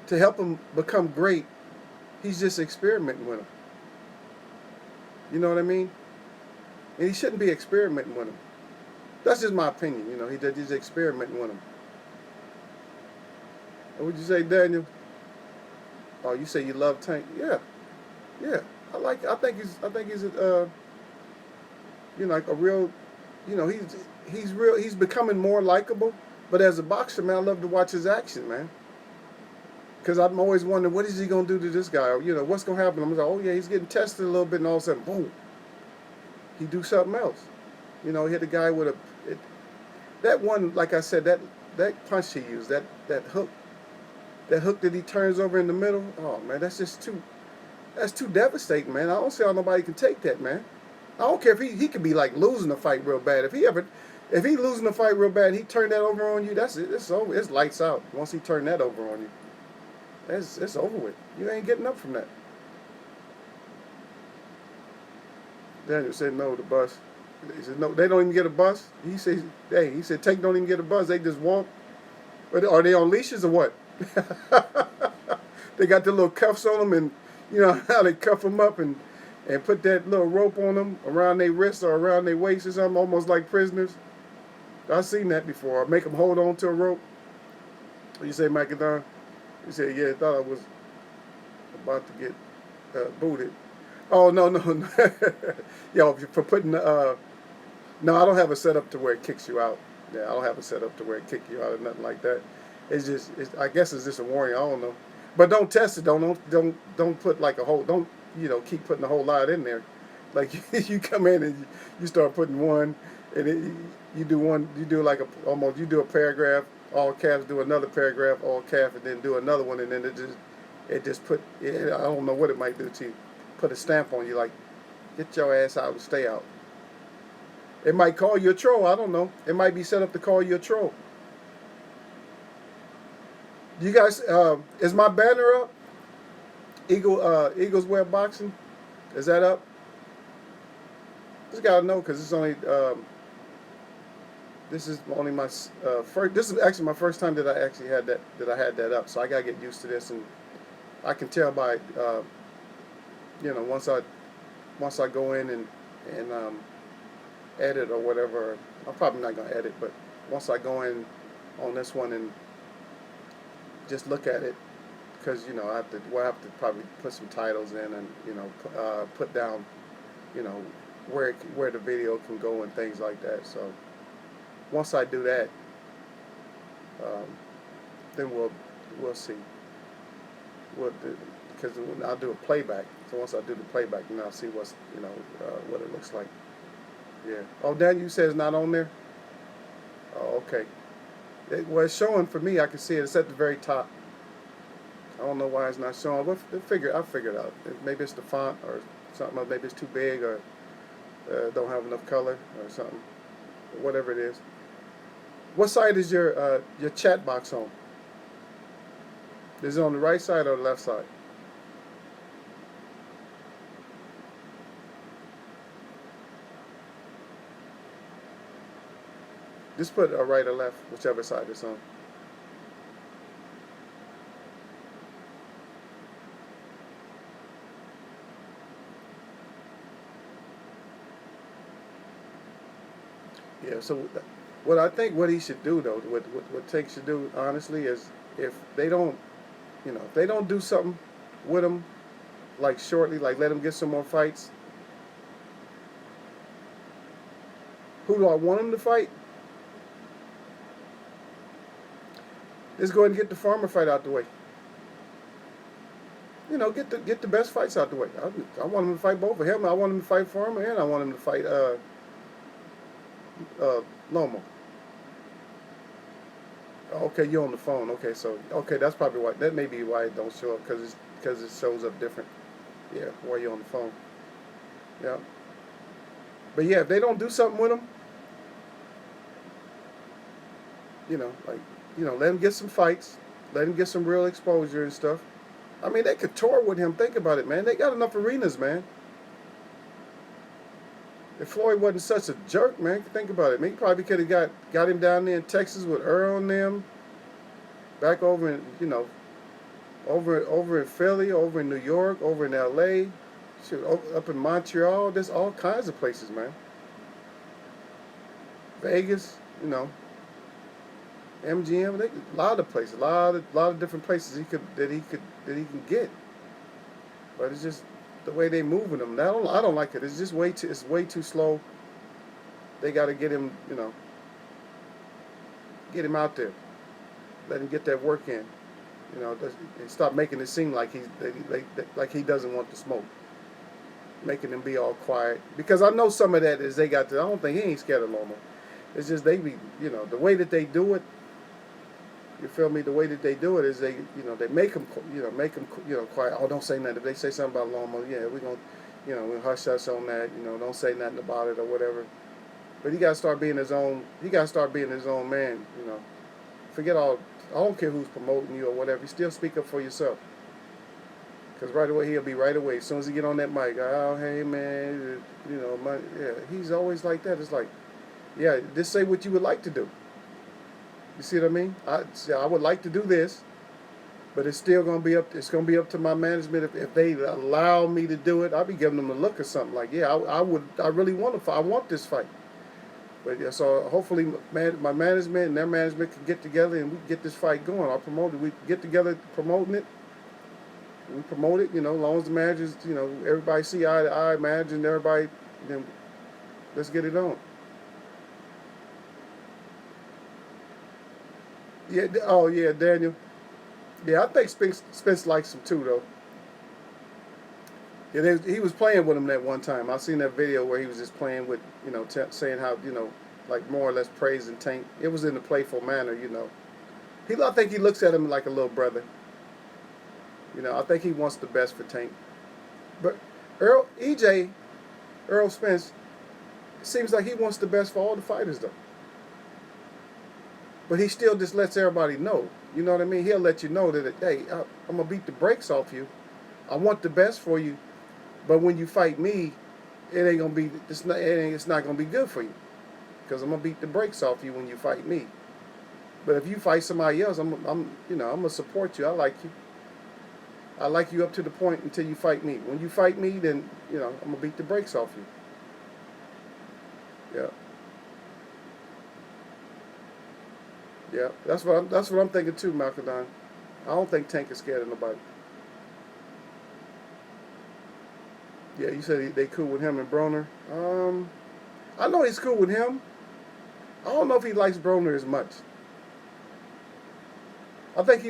Speaker 1: to help him become great. He's just experimenting with him. You know what I mean? And he shouldn't be experimenting with him. That's just my opinion. He's experimenting with him. What would you say, Daniel? Oh, you say you love Tank? Yeah. I think he's You know, like a real, you know, he's real. He's becoming more likable. But as a boxer, man, I love to watch his action, man. Because I'm always wondering, what is he gonna do to this guy? Or, you know, what's gonna happen? I'm like, oh yeah, he's getting tested a little bit, and all of a sudden, boom, he do something else. You know, hit a guy with that one, like I said, that punch he used, that hook that he turns over in the middle. Oh man, that's too devastating, man. I don't see how nobody can take that, man. I don't care if he could be like losing the fight real bad. If he losing the fight real bad, and he turned that over on you. That's it. It's over. It's lights out. Once he turned that over on you, it's over with. You ain't getting up from that. Daniel said no. The bus. He said no. They don't even get a bus. He said, hey, he said Tank don't even get a bus. They just walk. But are they on leashes or what? They got the little cuffs on them, and you know how they cuff them up and put that little rope on them around their wrists or around their waist or something, almost like prisoners. I've seen that before. Make them hold on to a rope. You say, Macadon? You said, yeah, I thought I was about to get booted. Oh, no, no, no. Yo, for putting the, no, I don't have a setup to where it kicks you out. Yeah, I don't have a setup to where it kicks you out or nothing like that. I guess it's just a warning. I don't know. But don't test it. Don't put like a whole, don't, you know, keep putting a whole lot in there. Like you come in and you start putting one, and you do one, you do like you do a paragraph, all caps, do another paragraph, all cap, and then do another one, and then it just put, I don't know what it might do to you, put a stamp on you, like, get your ass out and stay out. It might call you a troll, I don't know. It might be set up to call you a troll. You guys, is my banner up? Eagles Web Boxing, is that up? Just gotta know because this is only my first. This is actually my first time that I actually had that up. So I gotta get used to this, and I can tell by you know, once I go in and edit or whatever. I'm probably not gonna edit, but once I go in on this one and just look at it, because you know we'll have to probably put some titles in, and you know put down, you know, where the video can go and things like that. So once I do that, um, then we'll see. Because I'll do a playback. So once I do the playback, then I'll see what's, you know, what it looks like. Yeah. Oh, Dan, you said it's not on there. Oh, okay. Well, it's showing for me. I can see it. It's at the very top. I don't know why it's not showing. But I figured out. Maybe it's the font or something. Or maybe it's too big or don't have enough color or something. Whatever it is. What side is your chat box on? Is it on the right side or the left side? Just put a right or left, whichever side it's on. Yeah, so what he should do though, what Tank should do honestly is if they don't, you know, if they don't do something with him like shortly, like let him get some more fights. Who do I want him to fight? Let's go ahead and get the Farmer fight out the way. You know, get the best fights out the way. I want him to fight both of him. I want him to fight Farmer, and I want him to fight Lomo. Okay, you're on the phone. Okay, so that's probably why. That may be why it don't show up because it shows up different. Yeah, while you're on the phone. Yeah. But yeah, if they don't do something with him, you know, like, you know, let him get some fights, let him get some real exposure and stuff. I mean, they could tour with him. Think about it, man. They got enough arenas, man. If Floyd wasn't such a jerk, man, think about it. Man, he probably could have got him down there in Texas with Earl and them. Back over in, you know, over in Philly, over in New York, over in L.A., shoot, up in Montreal. There's all kinds of places, man. Vegas, you know. MGM, a lot of places, a lot of different places that he can get. But it's just the way they moving them. I don't like it. It's just way too slow. they got to get him, get him out there, let him get that work in, and stop making it seem like like he doesn't want to smoke, making him be all quiet. Because I know some of that is they got to. I don't think he ain't scared of Lomo. It's just they be, the way that they do it. You feel me? The way that they do it is they make him, quiet. Oh, don't say nothing. If they say something about Lomo, yeah, we're gonna, we hush hush on that. Don't say nothing about it or whatever. But he gotta start being his own. He gotta start being his own man. Forget all. I don't care who's promoting you or whatever. You still speak up for yourself. Because right away he'll be right away. As soon as he get on that mic, oh hey man, yeah. He's always like that. It's like, yeah, just say what you would like to do. You see what I mean? I would like to do this, but it's still gonna be up. It's gonna be up to my management if they allow me to do it. I'll be giving them a look or something like, yeah, I would. I really want to fight. I want this fight. But yeah, so hopefully my management and their management can get together and we can get this fight going. I'll promote it. We get together promoting it. We promote it. As long as the managers, everybody see eye to eye, manager and everybody, then let's get it on. Yeah. Oh yeah, Daniel. Yeah, I think Spence likes him too, though. Yeah, he was playing with him that one time. I seen that video where he was just playing with, saying how, like more or less praising Tank. It was in a playful manner. I think he looks at him like a little brother. I think he wants the best for Tank. But Earl Spence, it seems like he wants the best for all the fighters, though. But he still just lets everybody know. You know what I mean? He'll let you know that, hey, I'm going to beat the brakes off you. I want the best for you. But when you fight me, it ain't going to be, it's not going to be good for you. Because I'm going to beat the brakes off you when you fight me. But if you fight somebody else, I'm going to support you. I like you. I like you up to the point until you fight me. When you fight me, then, I'm going to beat the brakes off you. Yeah. Yeah, that's what I'm thinking too, Malcadon. I don't think Tank is scared of nobody. Yeah, you said they cool with him and Broner. I know he's cool with him. I don't know if he likes Broner as much. I think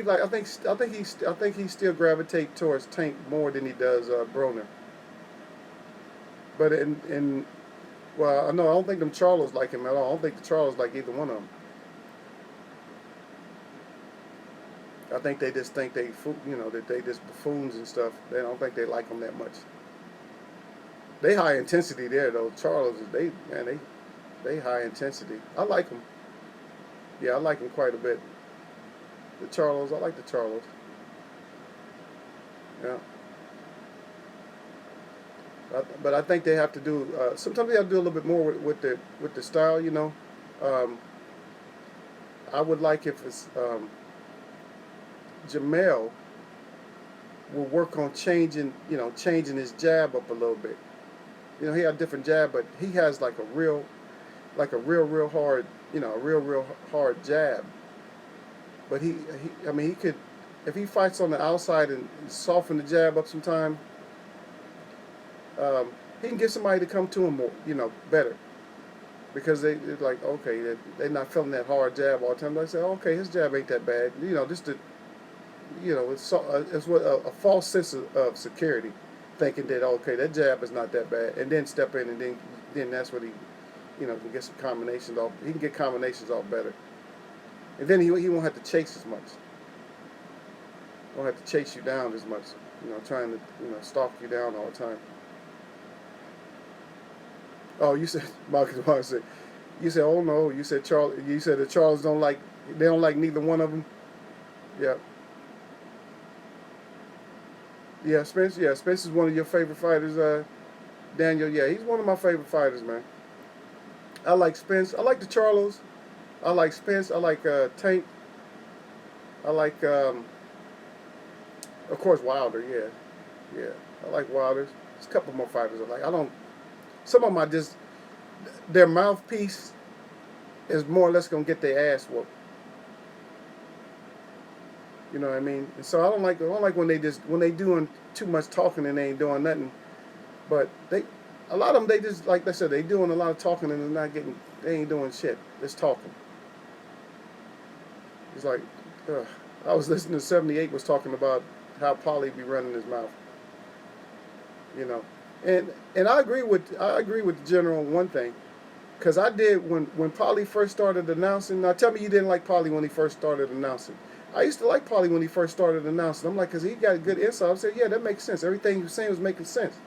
Speaker 1: he still gravitate towards Tank more than he does Broner. But well, I don't think them Charlos like him at all. I don't think the Charlos like either one of them. I think they just think that they just buffoons and stuff. They don't think they like them that much. They high intensity there though. Charlos, they high intensity. I like them. Yeah, I like them quite a bit. The Charlos, I like the Charlos. Yeah. But I think they have to do. Sometimes they have to do a little bit more with the style. I would like if it's. Jamel will work on changing his jab up a little bit. He had a different jab, but he has like a real hard, a real hard jab. But he could, if he fights on the outside and soften the jab up sometime, he can get somebody to come to him more, better. Because they're like, okay, they're not feeling that hard jab all the time. They say, okay, his jab ain't that bad. Just to it's what a false sense of security, thinking that okay, that jab is not that bad, and then step in, and then that's what he, can get some combinations off. He can get combinations off better, and then he won't have to chase as much. Won't have to chase you down as much. Trying to stalk you down all the time. Oh, you said Marcus said. You said, oh no. You said You said the Charles don't like. They don't like neither one of them. Yeah. Yeah, Spence. Yeah, Spence is one of your favorite fighters, Daniel. Yeah, he's one of my favorite fighters, man. I like Spence. I like the Charlos. I like Spence. I like Tank. I like, of course, Wilder. Yeah. I like Wilder. There's a couple more fighters I like. Some of them their mouthpiece is more or less gonna get their ass whooped. You know what I mean? And so I don't like when they doing too much talking and they ain't doing nothing. But a lot of them, they just, like I said, they doing a lot of talking and they ain't doing shit. Just talking. It's like, I was listening to 78 was talking about how Polly be running his mouth. You know, and I agree with the general on one thing, because I did when Polly first started announcing. Now tell me you didn't like Polly when he first started announcing. I used to like Polly when he first started announcing. I'm like, because he got good insight. I said, yeah, that makes sense. Everything he was saying was making sense.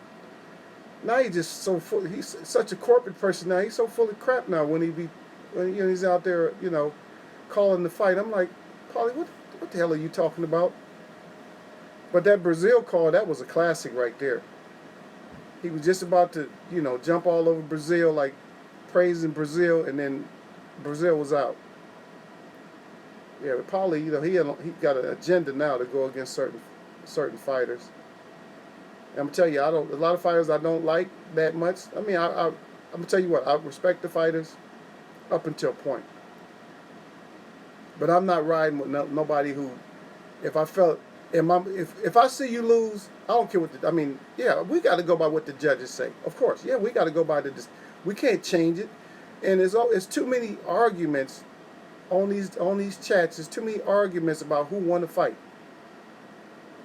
Speaker 1: Now he's just so full. He's such a corporate person now. He's so full of crap now when he's out there, calling the fight. I'm like, Polly, what the hell are you talking about? But that Brazil call, that was a classic right there. He was just about to, jump all over Brazil, like praising Brazil, and then Brazil was out. Yeah, but Paulie, he got an agenda now to go against certain fighters. And I'm gonna tell you, a lot of fighters I don't like that much. I mean, I'm gonna tell you what, I respect the fighters up until a point. But I'm not riding with nobody who, if I felt, if I see you lose, I don't care what yeah, we got to go by what the judges say. Of course, yeah, we got to go by we can't change it. And it's too many arguments on these chats. There's too many arguments about who won the fight.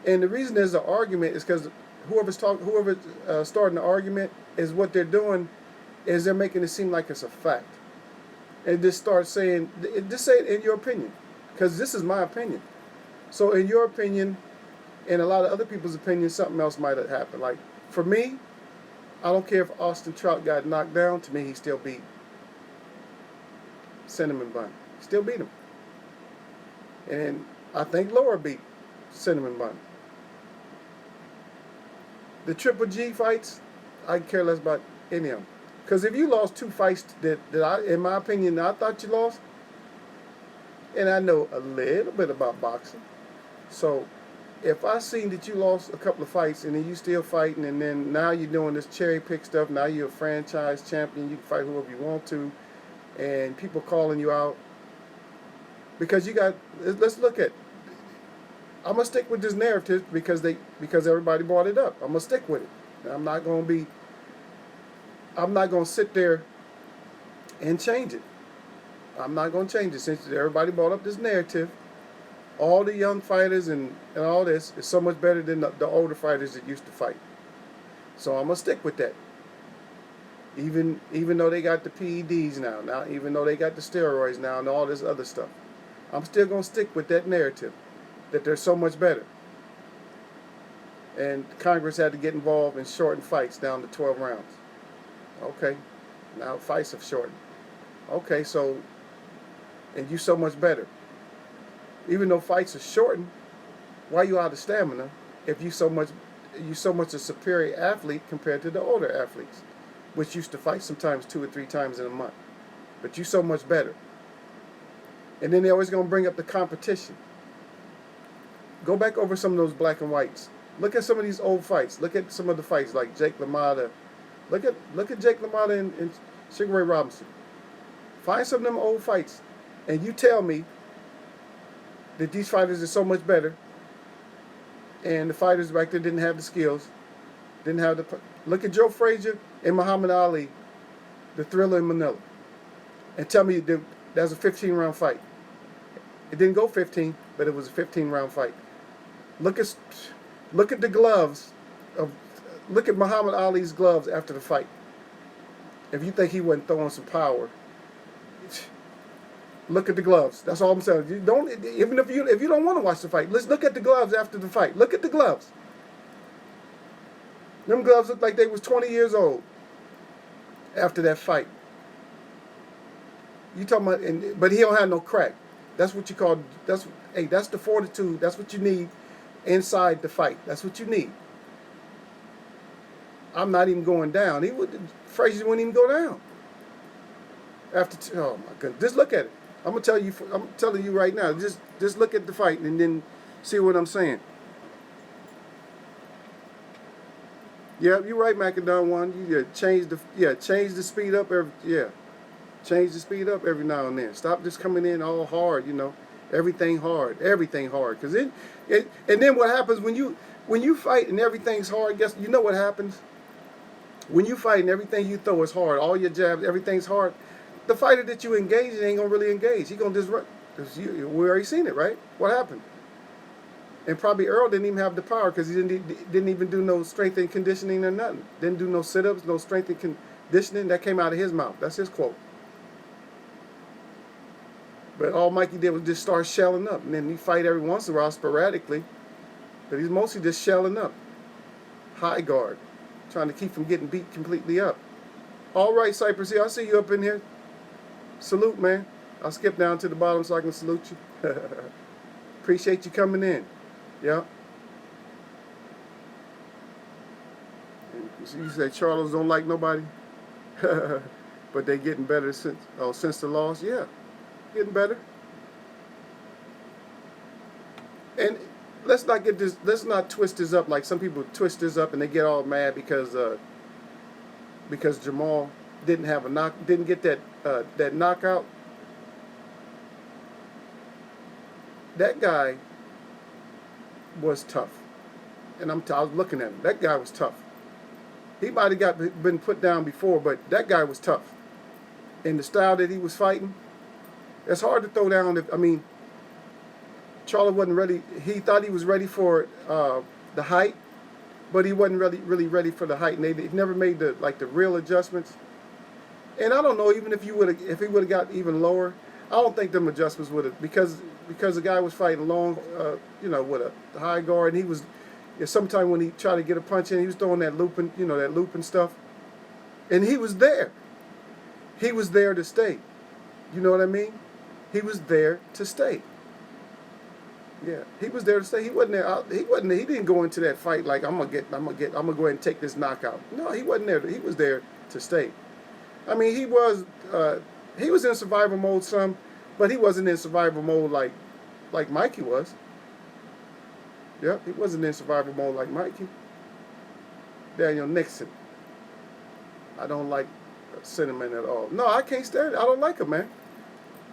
Speaker 1: And the reason there's an argument is because whoever's starting the argument is what they're doing is they're making it seem like it's a fact. And just start saying, just say it in your opinion, because this is my opinion. So in your opinion, and a lot of other people's opinion, something else might have happened. Like, for me, I don't care if Austin Trout got knocked down. To me, he still beat Cinnamon Bun. Still beat him. And I think Laura beat Cinnamon Bun. The Triple G fights, I care less about any of them. Because if you lost 2 fights that I, in my opinion, I thought you lost, and I know a little bit about boxing, so if I seen that you lost a couple of fights and then you still fighting, and then now you're doing this cherry pick stuff, now you're a franchise champion, you can fight whoever you want to, and people calling you out, because let's look at, I'm going to stick with this narrative because everybody brought it up. I'm going to stick with it. I'm not going to sit there and change it. I'm not going to change it since everybody brought up this narrative. All the young fighters and all this is so much better than the older fighters that used to fight. So I'm going to stick with that. Even though they got the PEDs now, even though they got the steroids now and all this other stuff, I'm still going to stick with that narrative that they're so much better. And Congress had to get involved and shorten fights down to 12 rounds. Okay, now fights have shortened. Okay, so, and you so much better. Even though fights are shortened, why are you out of stamina if you so much a superior athlete compared to the older athletes, which used to fight sometimes 2 or 3 times in a month? But you so much better. And then they're always going to bring up the competition. Go back over some of those black and whites. Look at some of these old fights. Look at some of the fights like Jake LaMotta. Look at Jake LaMotta and Sugar Ray Robinson. Find some of them old fights, and you tell me that these fighters are so much better, and the fighters back then didn't have the skills, Look at Joe Frazier and Muhammad Ali, the Thriller in Manila, and tell me that was a 15-round fight. It didn't go 15, but it was a 15-round fight. Look at the gloves look at Muhammad Ali's gloves after the fight. If you think he wasn't throwing some power, look at the gloves. That's all I'm saying. Even if you don't want to watch the fight, let's look at the gloves after the fight. Look at the gloves. Them gloves look like they was 20 years old after that fight. You talking about, but he don't have no crack. That's what you call, that's the fortitude. That's what you need inside the fight. That's what you need. I'm not even going down. Frazier wouldn't even go down. Oh my goodness. Just look at it. I'm telling you right now. Just look at the fight and then see what I'm saying. Yeah, you're right, Macadon one. You change the speed up change the speed up every now and then. Stop just coming in all hard, everything hard, because and then what happens when you fight and everything's hard? Guess you know what happens? When you fight and everything you throw is hard, all your jabs, everything's hard, the fighter that you engage in ain't gonna really engage. He gonna just run. We already seen it, right? What happened? And probably Earl didn't even have the power because he didn't even do no strength and conditioning or nothing. Didn't do no sit-ups, no strength and conditioning. That came out of his mouth. That's his quote. But all Mikey did was just start shelling up. And then he fight every once in a while sporadically. But he's mostly just shelling up. High guard. Trying to keep from getting beat completely up. All right, Cypress here. I see you up in here. Salute, man. I'll skip down to the bottom so I can salute you. Appreciate you coming in. Yeah. You say Charlos don't like nobody? But they getting better since the loss? Yeah. Getting better. And let's not twist this up like some people twist this up and they get all mad because Jamal didn't get that knockout. That guy was tough. And I was looking at him. That guy was tough. He might have been put down before, but that guy was tough. And the style that he was fighting, it's hard to throw down. Charlo wasn't ready. He thought he was ready for the height, but he wasn't really ready for the height. And they never made the real adjustments. And I don't know, even if he would have got even lower, I don't think them adjustments would have, because the guy was fighting long, with a high guard, and he was. Sometime when he tried to get a punch in, he was throwing that looping stuff, and he was there. He was there to stay. You know what I mean? He was there to stay. Yeah, he was there to stay. He wasn't there. He didn't go into that fight like I'm gonna go ahead and take this knockout. No, he wasn't there. He was there to stay. I mean, he was in survival mode some, but he wasn't in survival mode like Mikey was. Yep, he wasn't in survival mode like Mikey. Daniel Nixon. I don't like Cinnamon at all. No, I can't stand it. I don't like him, man.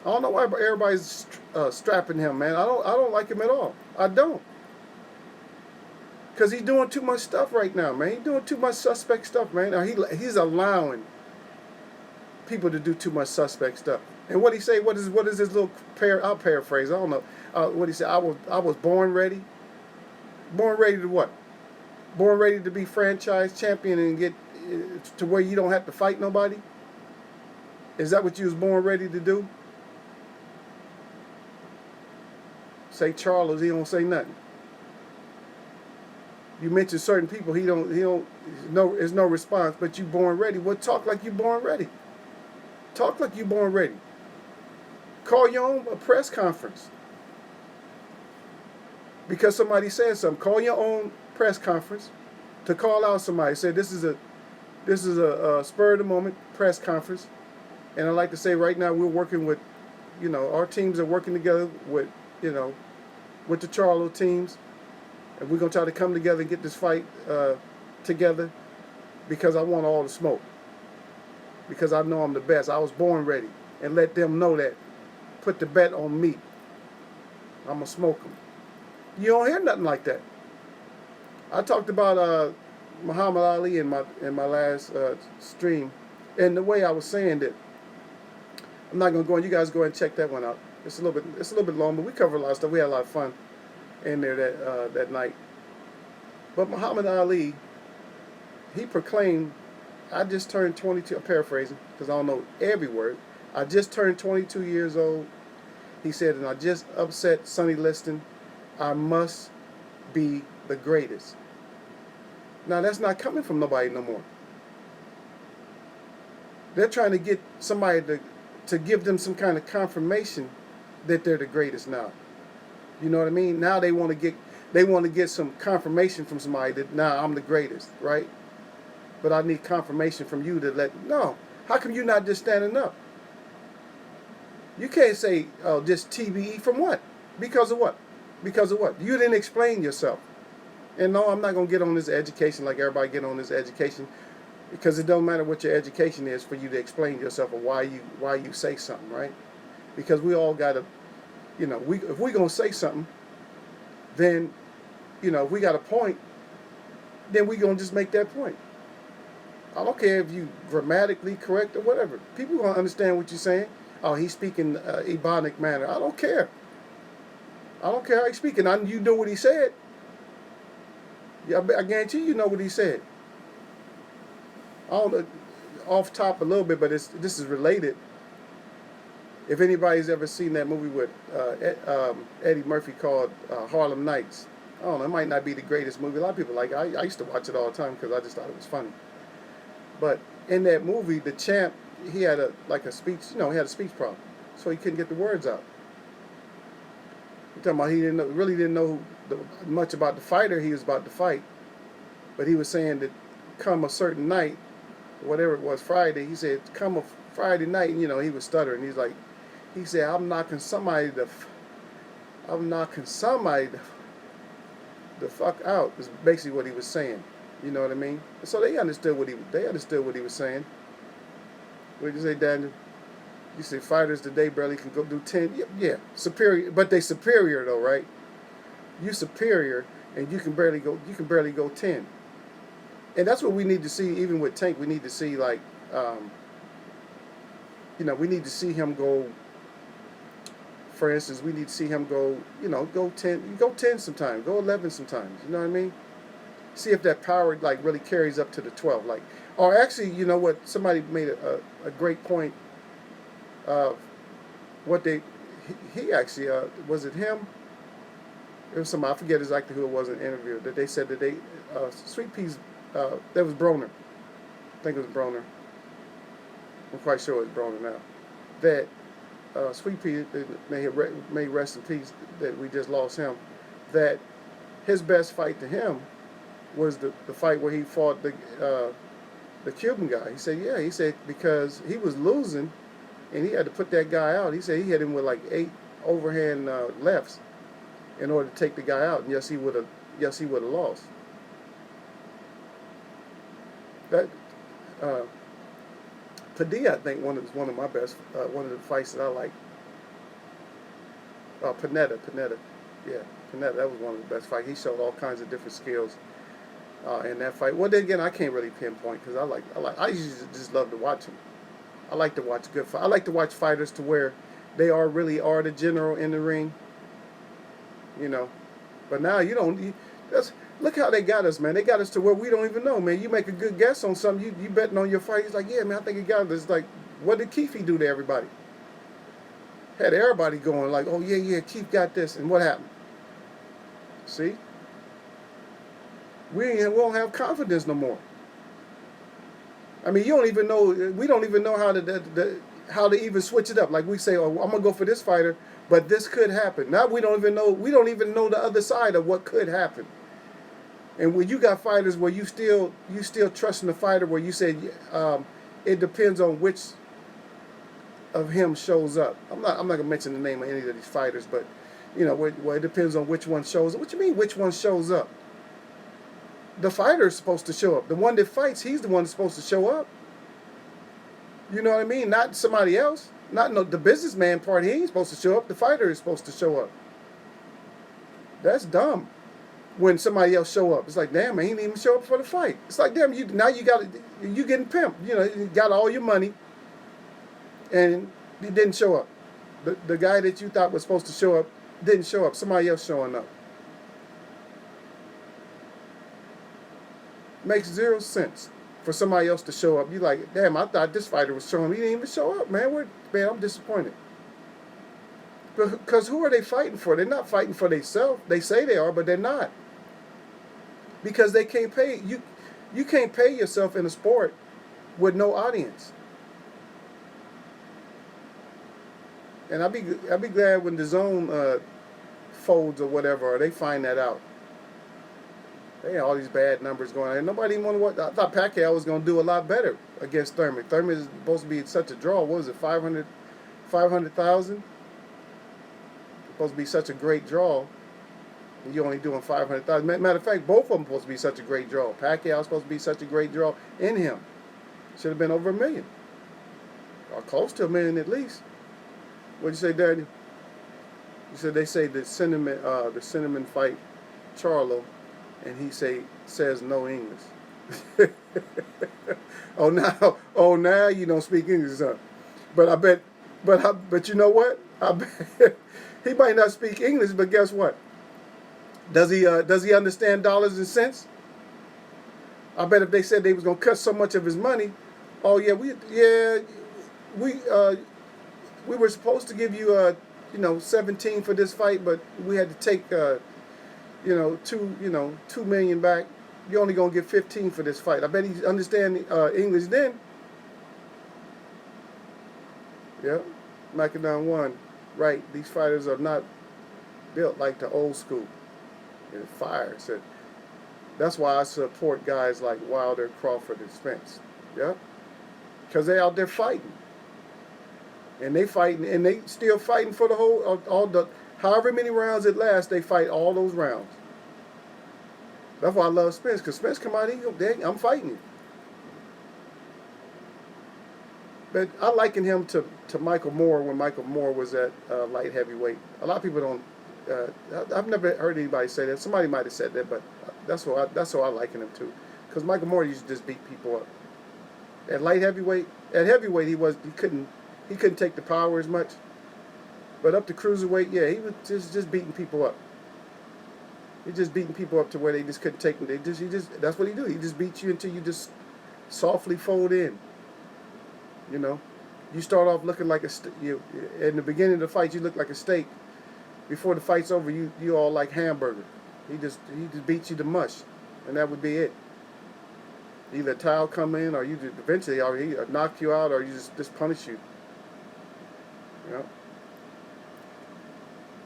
Speaker 1: I don't know why everybody's strapping him, man. I don't like him at all. I don't. Because he's doing too much stuff right now, man. He's doing too much suspect stuff, man. Now he's allowing people to do too much suspect stuff. And what he say? What is his little I'll paraphrase. I don't know. What he said? I was born ready. Born ready to what? Born ready to be franchise champion and get to where you don't have to fight nobody? Is that what you was born ready to do? Say Charles, he don't say nothing. You mention certain people, there's no response, but you born ready. Well, talk like you born ready. Talk like you born ready. Call your own press conference. Because somebody said something. Call your own press conference to call out somebody. Say this is a spur of the moment press conference, and I'd like to say right now we're working with, our teams are working together with the Charlo teams, and we're gonna try to come together and get this fight together, because I want all the smoke. Because I know I'm the best. I was born ready, and let them know that. Put the bet on me. I'ma smoke them. You don't hear nothing like that. I talked about Muhammad Ali in my last stream, and the way I was saying that, I'm not gonna go on. You guys go ahead and check that one out. It's a little bit long, but we covered a lot of stuff. We had a lot of fun in there that night. But Muhammad Ali, he proclaimed, "I just turned 22." I'm paraphrasing because I don't know every word. I just turned 22 years old. He said, and I just upset Sonny Liston. I must be the greatest. Now, that's not coming from nobody no more. They're trying to get somebody to give them some kind of confirmation that they're the greatest now. You know what I mean? Now they want to get some confirmation from somebody that now I'm the greatest, right? But I need confirmation from you no. How come you're not just standing up? You can't say, oh, just TBE from what? Because of what? Because of what? You didn't explain yourself. And no, I'm not going to get on this education like everybody get on this education, because it don't matter what your education is for you to explain yourself or why you say something, right? Because we all got to, if we're going to say something, then, if we got a point, then we're going to just make that point. I don't care if you grammatically correct or whatever. People gonna understand what you're saying. Oh, he's speaking Ebonic manner. I don't care. I don't care how he's speaking. You know what he said. Yeah, I guarantee you know what he said. I don't know, off top a little bit, but this is related. If anybody's ever seen that movie with Eddie Murphy called Harlem Nights, I don't know. It might not be the greatest movie. A lot of people like it. I used to watch it all the time because I just thought it was funny. But in that movie, the champ, he had a speech. He had a speech problem, so he couldn't get the words out. You're talking about he really didn't know much about the fighter he was about to fight, but he was saying that come a certain night, whatever it was, Friday. He said come a Friday night, and he was stuttering. He said I'm knocking somebody the fuck out. Is basically what he was saying. You know what I mean? So they understood what he was saying. What did you say, Daniel? You say fighters today barely can go do 10. Yeah, superior, but they superior though, right? You superior, and you can barely go 10. And that's what we need to see. Even with Tank, we need to see we need to see him go. For instance, we need to see him go. Go 10. Go 10 sometimes. Go 11 sometimes. You know what I mean? See if that power really carries up to the 12. Or actually, you know what? Somebody made a great point. What he actually was it him? It was somebody, I forget exactly who it was in the interview, that they said that they Sweet Pea's that was Broner. I think it was Broner. I'm quite sure it's Broner now. That Sweet Pea, may rest in peace, that we just lost him. That his best fight to him was the fight where he fought the Cuban guy. He said because he was losing and he had to put that guy out. He said he hit him with 8 overhand lefts in order to take the guy out. And yes, he would have lost. That Padilla, I think, one of my best, one of the fights that I like. Panetta, yeah, Panetta. That was one of the best fights. He showed all kinds of different skills in that fight. Well, then again, I can't really pinpoint because I usually just love to watch them. I like to watch good fight. I like to watch fighters to where they really are the general in the ring. But now you don't. Look how they got us, man. They got us to where we don't even know, man. You make a good guess on something, you betting on your fight. He's like, yeah, man, I think he got us. Like, what did Keefe do to everybody? Had everybody going like, oh yeah, Keefe got this, and what happened? See, we don't have confidence no more. I mean, you don't even know. We don't even know how to even switch it up. Like we say, oh, I'm gonna go for this fighter, but this could happen. Now we don't even know. We don't even know the other side of what could happen. And when you got fighters where you still trusting the fighter, where you say it depends on which of him shows up. I'm not gonna mention the name of any of these fighters, but where it depends on which one shows up. What you mean, which one shows up? The fighter is supposed to show up. The one that fights, he's the one that's supposed to show up. You know what I mean? Not somebody else. Not the businessman part. He ain't supposed to show up. The fighter is supposed to show up. That's dumb. When somebody else show up, it's like, damn, man, he didn't even show up for the fight. It's like, damn, you getting pimped. You got all your money, and he didn't show up. The guy that you thought was supposed to show up didn't show up. Somebody else showing up. Makes zero sense for somebody else to show up. You like, damn, I thought this fighter was showing up. He didn't even show up, man. Man, I'm disappointed. Because who are they fighting for? They're not fighting for themselves. They say they are, but they're not. Because they can't pay you. You can't pay yourself in a sport with no audience. And I'll be glad when the zone folds or whatever, or they find that out. They had all these bad numbers going on. And nobody even want to watch. I thought Pacquiao was going to do a lot better against Thurman. Thurman is supposed to be such a draw. What was it, 500,000? Supposed to be such a great draw. And you're only doing 500,000. Matter of fact, both of them supposed to be such a great draw. Pacquiao supposed to be such a great draw in him. Should have been over $1 million. Or close to $1 million at least. What'd you say, Daniel? You said they say the cinnamon fight Charlo, and he says no English. Oh now you don't speak English, huh? But I bet, but you know what? I bet he might not speak English, but guess what? Does he understand dollars and cents? I bet if they said they was gonna cut so much of his money, oh yeah, we were supposed to give you 17 for this fight, but we had to take 2 million back. You're only gonna get 15 for this fight. I bet he understand English then. Yeah, Macadon won. Right, these fighters are not built like the old school. And fire said that's why I support guys like Wilder, Crawford, and Spence. Yeah, because they out there fighting, and they fighting, and they still fighting for the whole all the however many rounds it lasts. They fight all those rounds. That's why I love Spence, because Spence come out, he go, dang, I'm fighting you. But I liken him to Michael Moore when Michael Moore was at light heavyweight. A lot of people don't. I've never heard anybody say that. Somebody might have said that, but that's what I liken him to. Because Michael Moore used to just beat people up. At light heavyweight, at heavyweight he couldn't take the power as much. But up to cruiserweight, yeah, he was just beating people up. He just beating people up to where they just couldn't take him. That's what he do. He just beats you until you just softly fold in. You know, you start off looking like in the beginning of the fight you look like a steak. Before the fight's over, you all like hamburger. He just beats you to mush, and that would be it. Either a towel come in, or you just eventually, or he knock you out, or you just punish you. You know,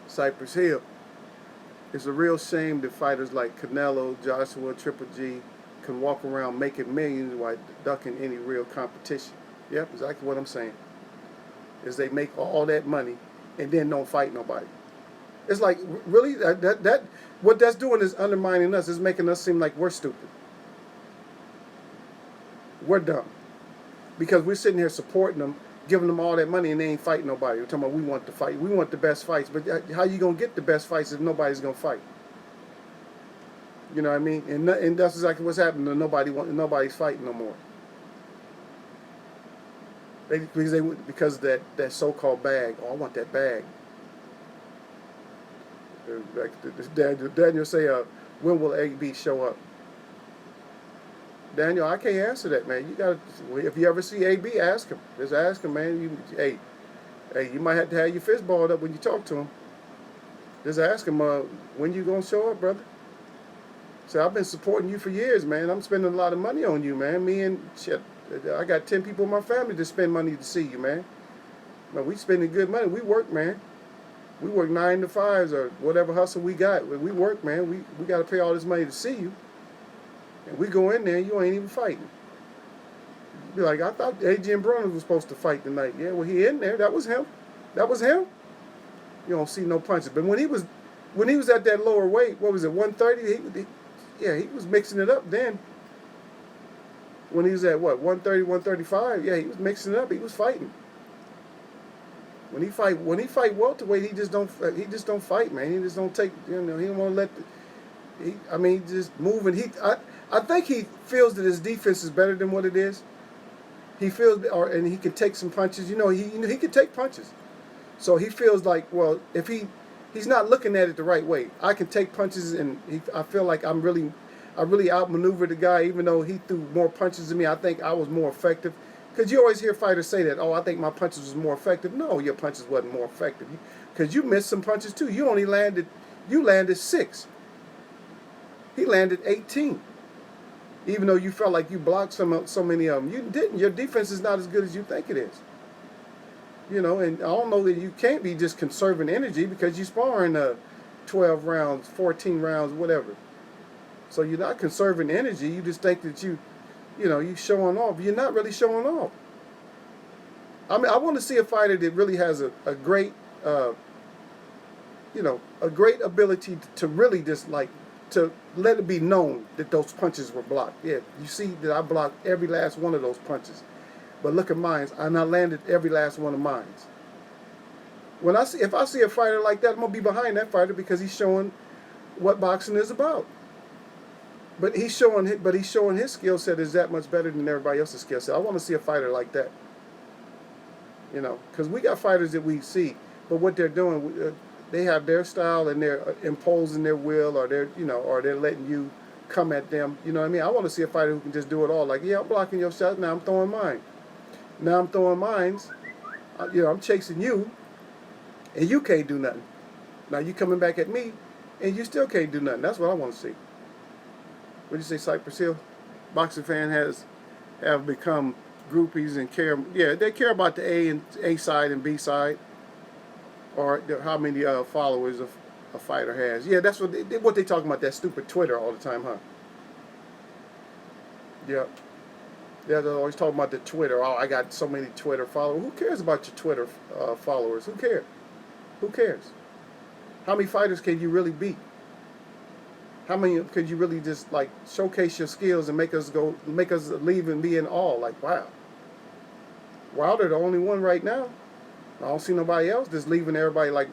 Speaker 1: Cypress Hill. It's a real shame that fighters like Canelo, Joshua, Triple G can walk around making millions while ducking any real competition. Yep, exactly what I'm saying. Is they make all that money and then don't fight nobody. It's like, really, that what that's doing is undermining us. It's making us seem like we're stupid. We're dumb. Because we're sitting here supporting them, giving them all that money, and they ain't fighting nobody. We're talking about we want to fight. We want the best fights. But how you going to get the best fights if nobody's going to fight? You know what I mean? And that's exactly what's happening. Nobody's fighting no more. Because that so-called bag. Oh, I want that bag. Daniel say, when will AB show up? Daniel, I can't answer that, man. You got if you ever see AB, ask him. Just ask him, man. Hey, you might have to have your fist balled up when you talk to him. Just ask him, when you gonna show up, brother? Say, I've been supporting you for years, man. I'm spending a lot of money on you, man. Me and shit. I got 10 people in my family to spend money to see you, man. Man, we spending good money. We work, man. We work 9 to 5s or whatever hustle we got. We work, man. We got to pay all this money to see you. And we go in there and you ain't even fighting. You be like, I thought Adrian Broner was supposed to fight tonight. Yeah, well, he in there. That was him. That was him. You don't see no punches. But when he was at that lower weight, what was it, 130? He was mixing it up then. When he was at what, 130, 135, yeah, he was mixing it up. He was fighting. When he fight welterweight, he just don't fight, man. He just don't take, he don't want to let he just moving. I think he feels that his defense is better than what it is. He feels, and he can take some punches. He can take punches. So he feels like, well, if he's not looking at it the right way. I can take punches, and I feel like I really outmaneuvered the guy, even though he threw more punches than me. I think I was more effective. Because you always hear fighters say that, I think my punches was more effective. No, your punches wasn't more effective. Because you missed some punches too. You landed 6. He landed 18. Even though you felt like you blocked so many of them. You didn't. Your defense is not as good as you think it is. And I don't know that you can't be just conserving energy because you sparring 12 rounds, 14 rounds, whatever. So you're not conserving energy. You just think that you showing off. You're not really showing off. I mean, I want to see a fighter that really has a great, a great ability to really just to let it be known that those punches were blocked. Yeah, you see that I blocked every last one of those punches. But look at mine, and I landed every last one of mine. If I see a fighter like that, I'm gonna be behind that fighter because he's showing what boxing is about. But he's showing his skill set is that much better than everybody else's skill set. I want to see a fighter like that. Because we got fighters that we see, but what they're doing, they have their style and they're imposing their will, or they're letting you come at them. You know what I mean? I want to see a fighter who can just do it all. Like, yeah, I'm blocking your shot. Now I'm throwing mine. Now I'm throwing mines. I'm chasing you, and you can't do nothing. Now you coming back at me, and you still can't do nothing. That's what I want to see. What do you say, Cypress Hill? Boxing fan have become groupies and care. Yeah, they care about the A side and B side, or how many followers a fighter has. Yeah, that's what they talking about. That stupid Twitter all the time, huh? Yeah. Yeah, they're always talking about the Twitter. Oh, I got so many Twitter followers. Who cares about your Twitter followers? Who cares? Who cares? How many fighters can you really beat? How many could you really just like showcase your skills and make us leave and be in awe? Like, wow, Wilder the only one right now. I don't see nobody else just leaving everybody like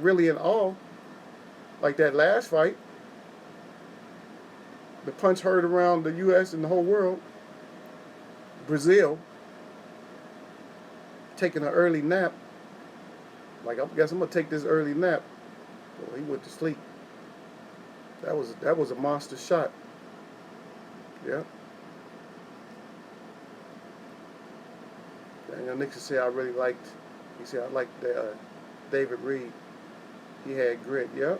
Speaker 1: really in awe. Like that last fight, the punch heard around the U.S. and the whole world. Brazil taking an early nap. Like, I guess I'm gonna take this early nap. Well, he went to sleep. That was a monster shot. Yeah. Daniel Nixon said he said I liked David Reed. He had grit. Yeah.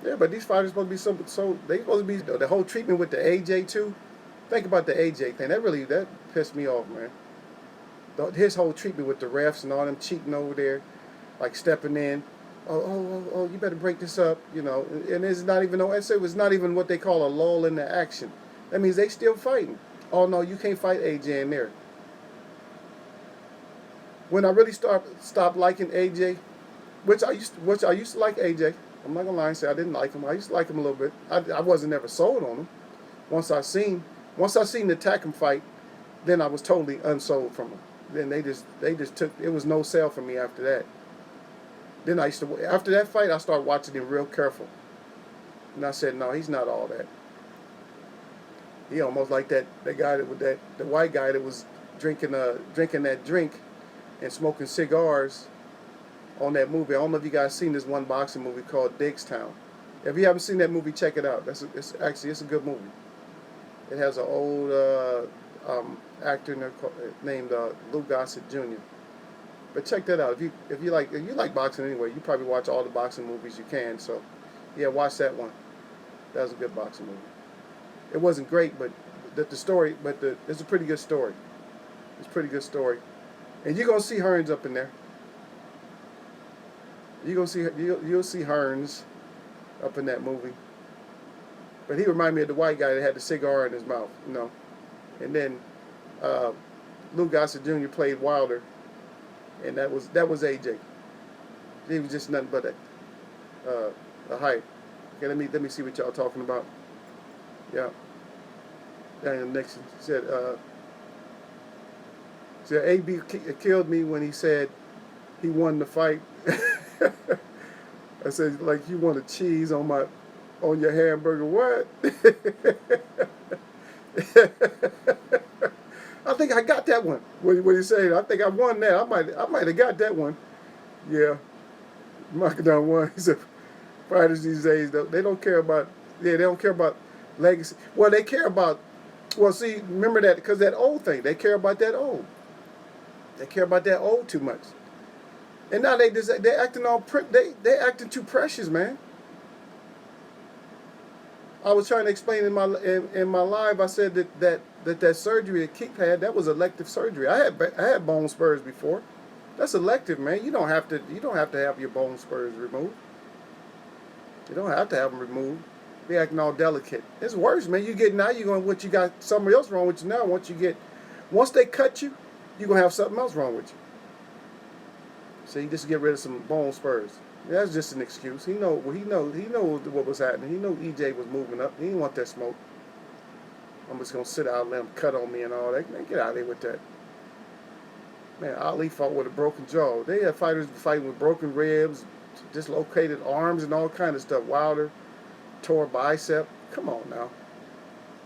Speaker 1: Yeah, but these fighters supposed to be they supposed to be the whole treatment with the AJ too. Think about the AJ thing. That pissed me off, man. His whole treatment with the refs and all them cheating over there, like stepping in. Oh, you better break this up, And it's not even it was not even what they call a lull in the action. That means they still fighting. Oh no, you can't fight AJ in there. When I really stopped liking AJ, which I used to like AJ. I'm not gonna lie and say I didn't like him. I used to like him a little bit. I wasn't ever sold on him. Once I seen the Takam fight, then I was totally unsold from him. Then they just took, it was no sale for me after that. Then after that fight, I started watching him real careful. And I said, no, he's not all that. He almost like the white guy that was drinking that drink and smoking cigars on that movie. I don't know if you guys seen this one boxing movie called Diggstown. If you haven't seen that movie, check it out. It's a good movie. It has an old actor in there named Lou Gossett Jr. But check that out. If you like boxing anyway, you probably watch all the boxing movies you can. So, yeah, watch that one. That was a good boxing movie. It wasn't great, but it's a pretty good story. It's a pretty good story, and you're gonna see Hearns up in there. You'll see Hearns up in that movie. But he reminded me of the white guy that had the cigar in his mouth, And then Lou Gossett Jr. played Wilder, and that was AJ. He was just nothing but a hype. Okay, let me see what y'all talking about. Yeah. Daniel Nixon said AB killed me when he said he won the fight. I said, like, you want a cheese on your hamburger? What? I think I got that one. What he said? I think I won that. I might have got that one. Yeah, Michael done won. He said, fighters these days, they don't care about. Yeah, they don't care about legacy. Well, they care about. Well, see, remember that because that old thing. They care about that old. They care about that old too much. And now they acting all they acting too precious, man. I was trying to explain in my live. I said that surgery that Keith had, that was elective surgery. I had bone spurs before. That's elective, man. You don't have to have your bone spurs removed. You don't have to have them removed. They acting all delicate. It's worse, man. You got something else wrong with you now. Once they cut you, you're gonna have something else wrong with you. So you just get rid of some bone spurs. That's just an excuse. He know what was happening. He knew EJ was moving up. He didn't want that smoke. I'm just gonna sit out and let him cut on me and all that. Man, get out of there with that. Man, Ali fought with a broken jaw. They had fighters fighting with broken ribs, dislocated arms, and all kind of stuff. Wilder, tore bicep. Come on now.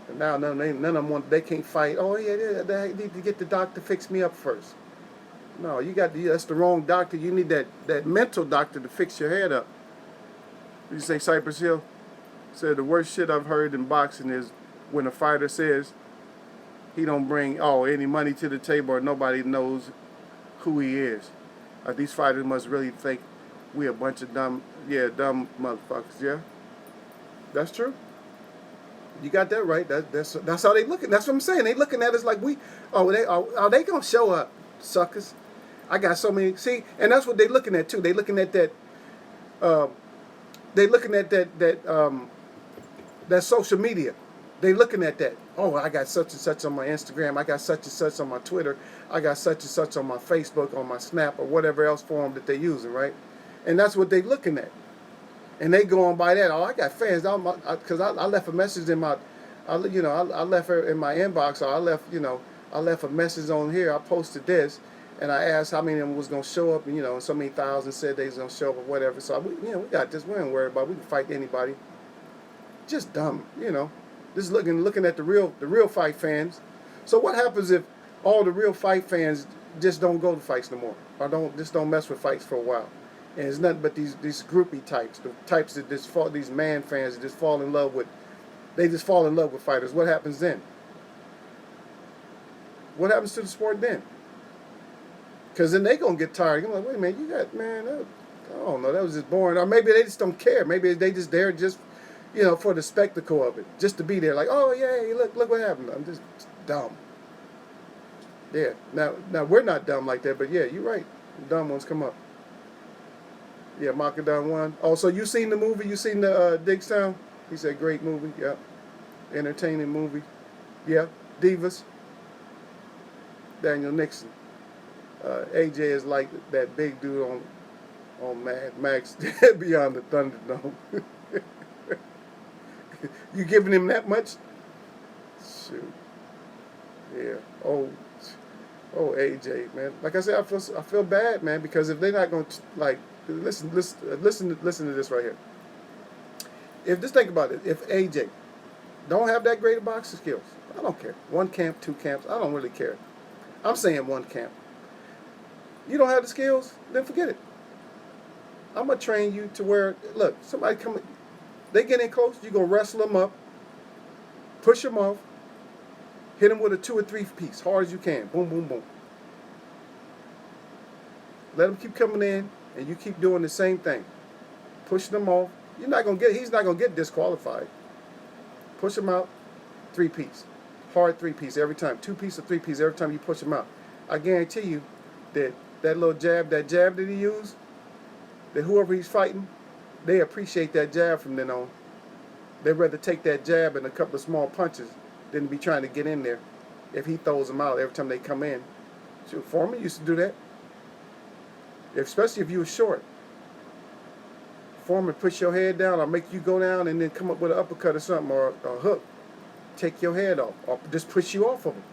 Speaker 1: And now none of them want. They can't fight. Oh yeah, they need to get the doctor to fix me up first. No, that's the wrong doctor. You need that mental doctor to fix your head up. Did you say Cypress Hill? Said the worst shit I've heard in boxing is when a fighter says he don't bring any money to the table or nobody knows who he is. These fighters must really think we a bunch of dumb motherfuckers. Yeah, that's true. You got that right. That's how they looking. That's what I'm saying. They looking at us like they gonna show up, suckers. I got so many. See, and that's what they looking at too. They looking at that. They looking at that social media. They looking at that. Oh, I got such and such on my Instagram. I got such and such on my Twitter. I got such and such on my Facebook, on my Snap, or whatever else form that they're using, right? And that's what they looking at. And they going by that. Oh, I got fans. Because I left a message in my, I left her in my inbox. Or I left a message on here. I posted this, and I asked how many of them was gonna show up. And so many thousand said they was gonna show up or whatever. So we got this. We ain't worried about it. We can fight anybody. Just dumb, Just looking at the real fight fans. So what happens if all the real fight fans just don't go to fights no more, or don't mess with fights for a while? And it's nothing but these groupie types, the types that these man fans that just fall in love with. They just fall in love with fighters. What happens then? What happens to the sport then? Because then they gonna get tired. You're like, wait a minute, I don't know, that was just boring. Or maybe they just don't care. Maybe they just there just, for the spectacle of it, just to be there. Like, oh yeah, look what happened. I'm just dumb. Yeah. Now we're not dumb like that, but yeah, you're right. The dumb ones come up. Yeah, Makadam won. Oh, so you seen the movie? You seen the Digstown? He said, great movie. Yeah. Entertaining movie. Yeah. Divas. Daniel Nixon. AJ is like that big dude on Mad Max Beyond the Thunderdome. You giving him that much? Shoot. Yeah. Oh, AJ, man. Like I said, I feel bad, man, because if they're not going to listen to this right here. Just think about it. If AJ don't have that great of boxing skills, I don't care. 1 camp, 2 camps, I don't really care. I'm saying 1 camp. You don't have the skills, then forget it. I'm gonna train you to where, look, somebody come, they get in close, you're gonna wrestle them up, push them off, hit them with a 2 or 3 piece, hard as you can. Boom, boom, boom. Let them keep coming in, and you keep doing the same thing. Push them off. He's not gonna get disqualified. Push him out, 3 piece. Hard 3 piece every time. 2 piece or 3 piece every time you push him out. I guarantee you that little jab that he used, that whoever he's fighting, they appreciate that jab from then on. They'd rather take that jab and a couple of small punches than be trying to get in there if he throws them out every time they come in. Shoot, Foreman used to do that. Especially if you were short. Foreman push your head down or make you go down and then come up with an uppercut or something or a hook. Take your head off or just push you off of him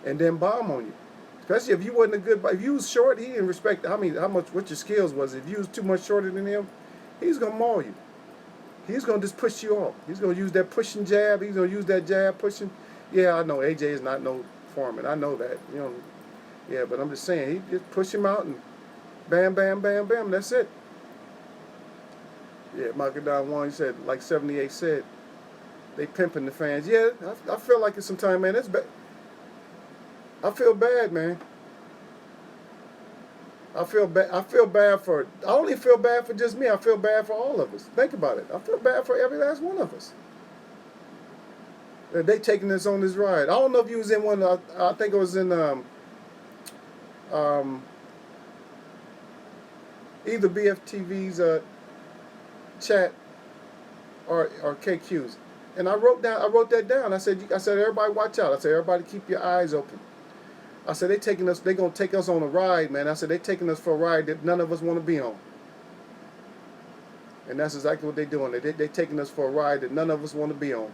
Speaker 1: and then bomb on you. Especially if you wasn't if you was short, he didn't respect what your skills was. If you was too much shorter than him, he's gonna maul you. He's gonna just push you off. He's gonna use that pushing jab. He's gonna use that jab pushing. Yeah, I know AJ is not no Foreman. I know that. Yeah, but I'm just saying, he just push him out and bam, bam, bam, bam. That's it. Yeah, Makadam won. He said, like 78 said, they pimping the fans. Yeah, I feel like it sometimes, man. That's bad. I feel bad, man. I feel bad. I don't even feel bad for just me. I feel bad for all of us. Think about it. I feel bad for every last one of us. They taking us on this ride. I don't know if you was in one. I think it was in either BFTV's chat or KQ's. And I wrote that down. I said everybody watch out. I said everybody keep your eyes open. I said they gonna take us on a ride, man. I said they taking us for a ride that none of us want to be on. And that's exactly what they're doing. They taking us for a ride that none of us want to be on.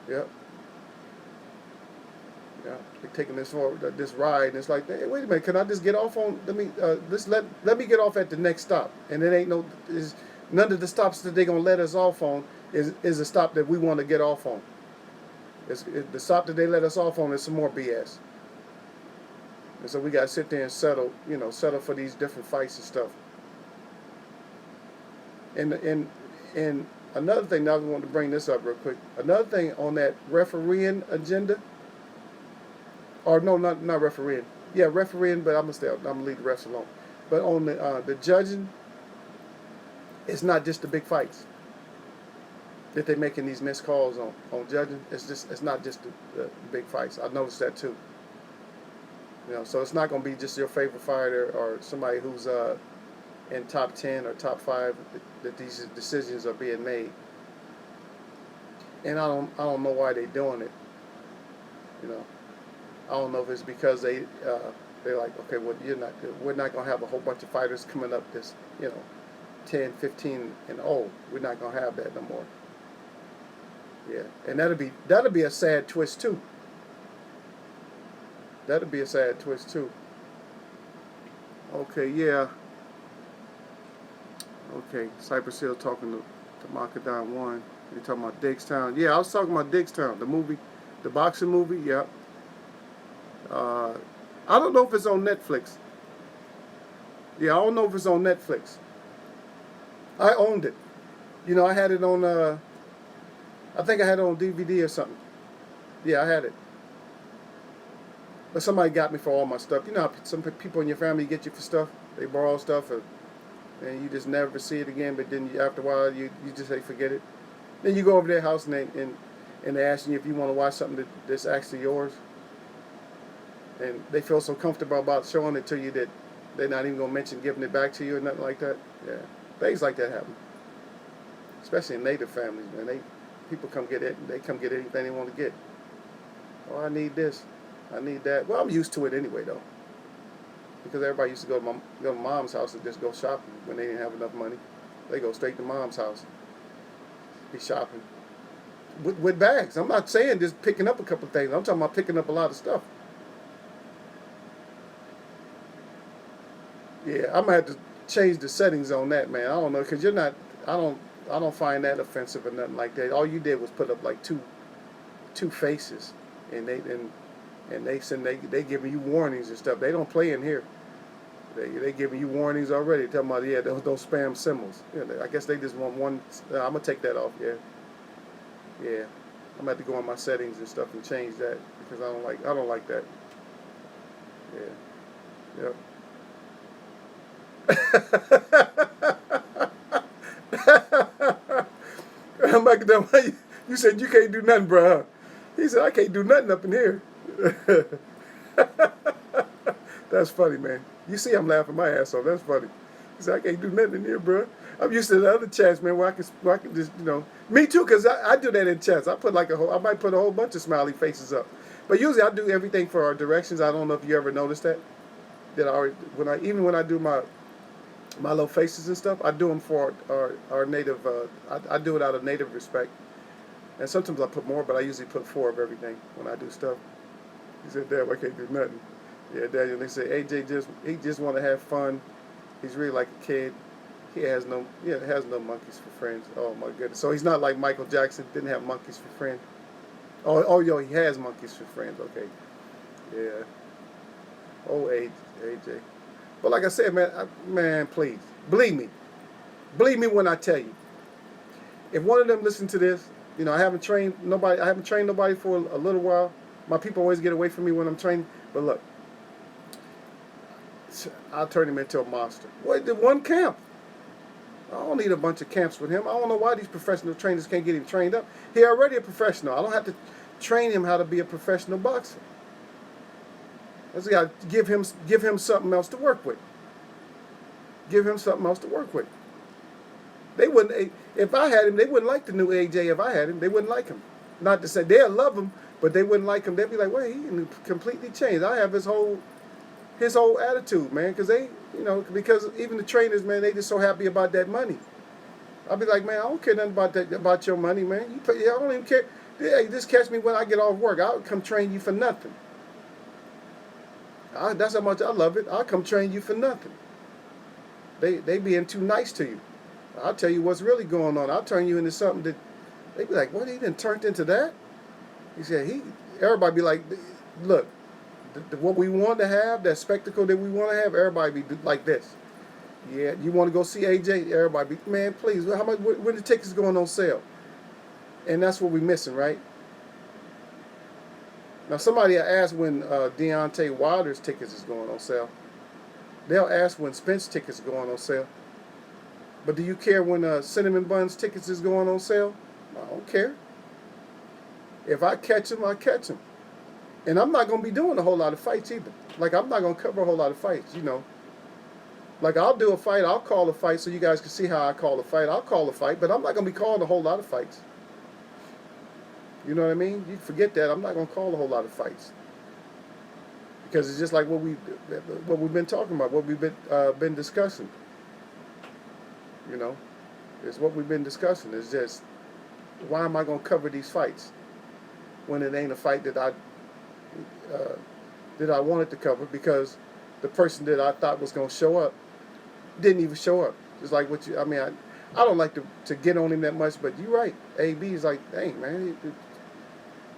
Speaker 1: Yep. Yeah. They're taking this for this ride, and it's like, hey, wait a minute, can I just get off on? Let me get off at the next stop. And it ain't no. None of the stops that they're gonna let us off on is a stop that we want to get off on. The stop that they let us off on is some more BS. And so we gotta sit there and settle for these different fights and stuff. And another thing, now I want to bring this up real quick. Another thing on that refereeing agenda, or no, not refereeing. Yeah, refereeing, but I'm gonna leave the refs alone. But on the judging, it's not just the big fights that they're making these missed calls on judging. It's not just the big fights. I noticed that too. So it's not gonna be just your favorite fighter or somebody who's in top 10 or top 5 that these decisions are being made. And I don't know why they're doing it. I don't know if it's because they're like, okay, well, we're not gonna have a whole bunch of fighters coming up this 10, 15 and old. We're not gonna have that no more. Yeah, and that'll be a sad twist too. That'll be a sad twist too. Okay, yeah. Okay, Cypress Hill talking to Macadam 1. You're talking about Diggstown. Yeah, I was talking about Diggstown, the movie, the boxing movie. Yeah. I don't know if it's on Netflix. Yeah, I don't know if it's on Netflix. I owned it. I had it on. I think I had it on DVD or something. Yeah, I had it. But somebody got me for all my stuff. How some people in your family get you for stuff. They borrow stuff, and you just never see it again. But then after a while, you just say forget it. Then you go over their house and they're asking you if you want to watch something that's actually yours. And they feel so comfortable about showing it to you that they're not even gonna mention giving it back to you or nothing like that. Yeah, things like that happen, especially in Native families. Man, people come get it. They come get anything they want to get. Oh, I need this. I need that. Well, I'm used to it anyway, though, because everybody used to go to mom's house and just go shopping when they didn't have enough money. They go straight to mom's house, be shopping with bags. I'm not saying just picking up a couple of things. I'm talking about picking up a lot of stuff. Yeah, I'm gonna have to change the settings on that, man. I don't know, cause you're not. I don't find that offensive or nothing like that. All you did was put up like two faces, and they giving you warnings and stuff. They don't play in here. They giving you warnings already. Talking about those spam symbols. I guess they just want one. I'm gonna take that off. Yeah. I'm gonna have to go on my settings and stuff and change that because I don't like that. Yeah. Yep. I'm like, you said you can't do nothing, bruh. He said, I can't do nothing up in here. That's funny, man. You see I'm laughing my ass off. That's funny. He said, I can't do nothing in here, bruh. I'm used to the other chats, man, where I can just, me too, because I do that in chats. I might put a whole bunch of smiley faces up. But usually I do everything for our directions. I don't know if you ever noticed that. Even when I do my little faces and stuff, I do them for our native. I do it out of native respect, and sometimes I put more, but I usually put 4 of everything when I do stuff. He said, "Dad, I can't do nothing." Yeah, Daniel. They say AJ just want to have fun. He's really like a kid. He has no monkeys for friends. Oh my goodness. So he's not like Michael Jackson. Didn't have monkeys for friends. Oh, he has monkeys for friends. Okay. Yeah. Oh, AJ. But like I said, man, please, believe me when I tell you. If one of them listen to this, I haven't trained nobody for a little while. My people always get away from me when I'm training. But look, I'll turn him into a monster. What? The one camp. I don't need a bunch of camps with him. I don't know why these professional trainers can't get him trained up. He's already a professional. I don't have to train him how to be a professional boxer. I just got to give him something else to work with. Give him something else to work with. They wouldn't, if I had him, they wouldn't like the new AJ. If I had him, they wouldn't like him. Not to say they'll love him, but they wouldn't like him. They'd be like, "Wait, he completely changed." I have his whole attitude, man, because even the trainers, man, they just so happy about that money. I'll be like, man, I don't care nothing about your money, man. I don't even care. Hey, just catch me when I get off work. I'll come train you for nothing. That's how much I love it. I'll come train you for nothing. They being too nice to you. I'll tell you what's really going on. I'll turn you into something that they be like, what, he done turned into that? He said, everybody be like, look, what we want to have, that spectacle that we want to have, everybody be like this. Yeah, you want to go see AJ? Everybody be, man, please, how much, when the tickets going on sale? And that's what we're missing, right? Now, somebody asked when Deontay Wilder's tickets is going on sale. They'll ask when Spence tickets are going on sale. But do you care when Cinnamon Buns tickets is going on sale? I don't care. If I catch them, I catch them. And I'm not going to be doing a whole lot of fights either. Like, I'm not going to cover a whole lot of fights, you know. Like, I'll do a fight, I'll call a fight so you guys can see how I call a fight. I'll call a fight, but I'm not going to be calling a whole lot of fights. You know what I mean? You forget that. I'm not going to call a whole lot of fights. Because it's just like what we've been talking about, what we've been discussing. You know, it's what we've been discussing. It's just, why am I going to cover these fights when it ain't a fight that I wanted to cover, because the person that I thought was going to show up didn't even show up. It's like what you, I mean, I don't like to get on him that much, but you're right. AB is like, dang, man,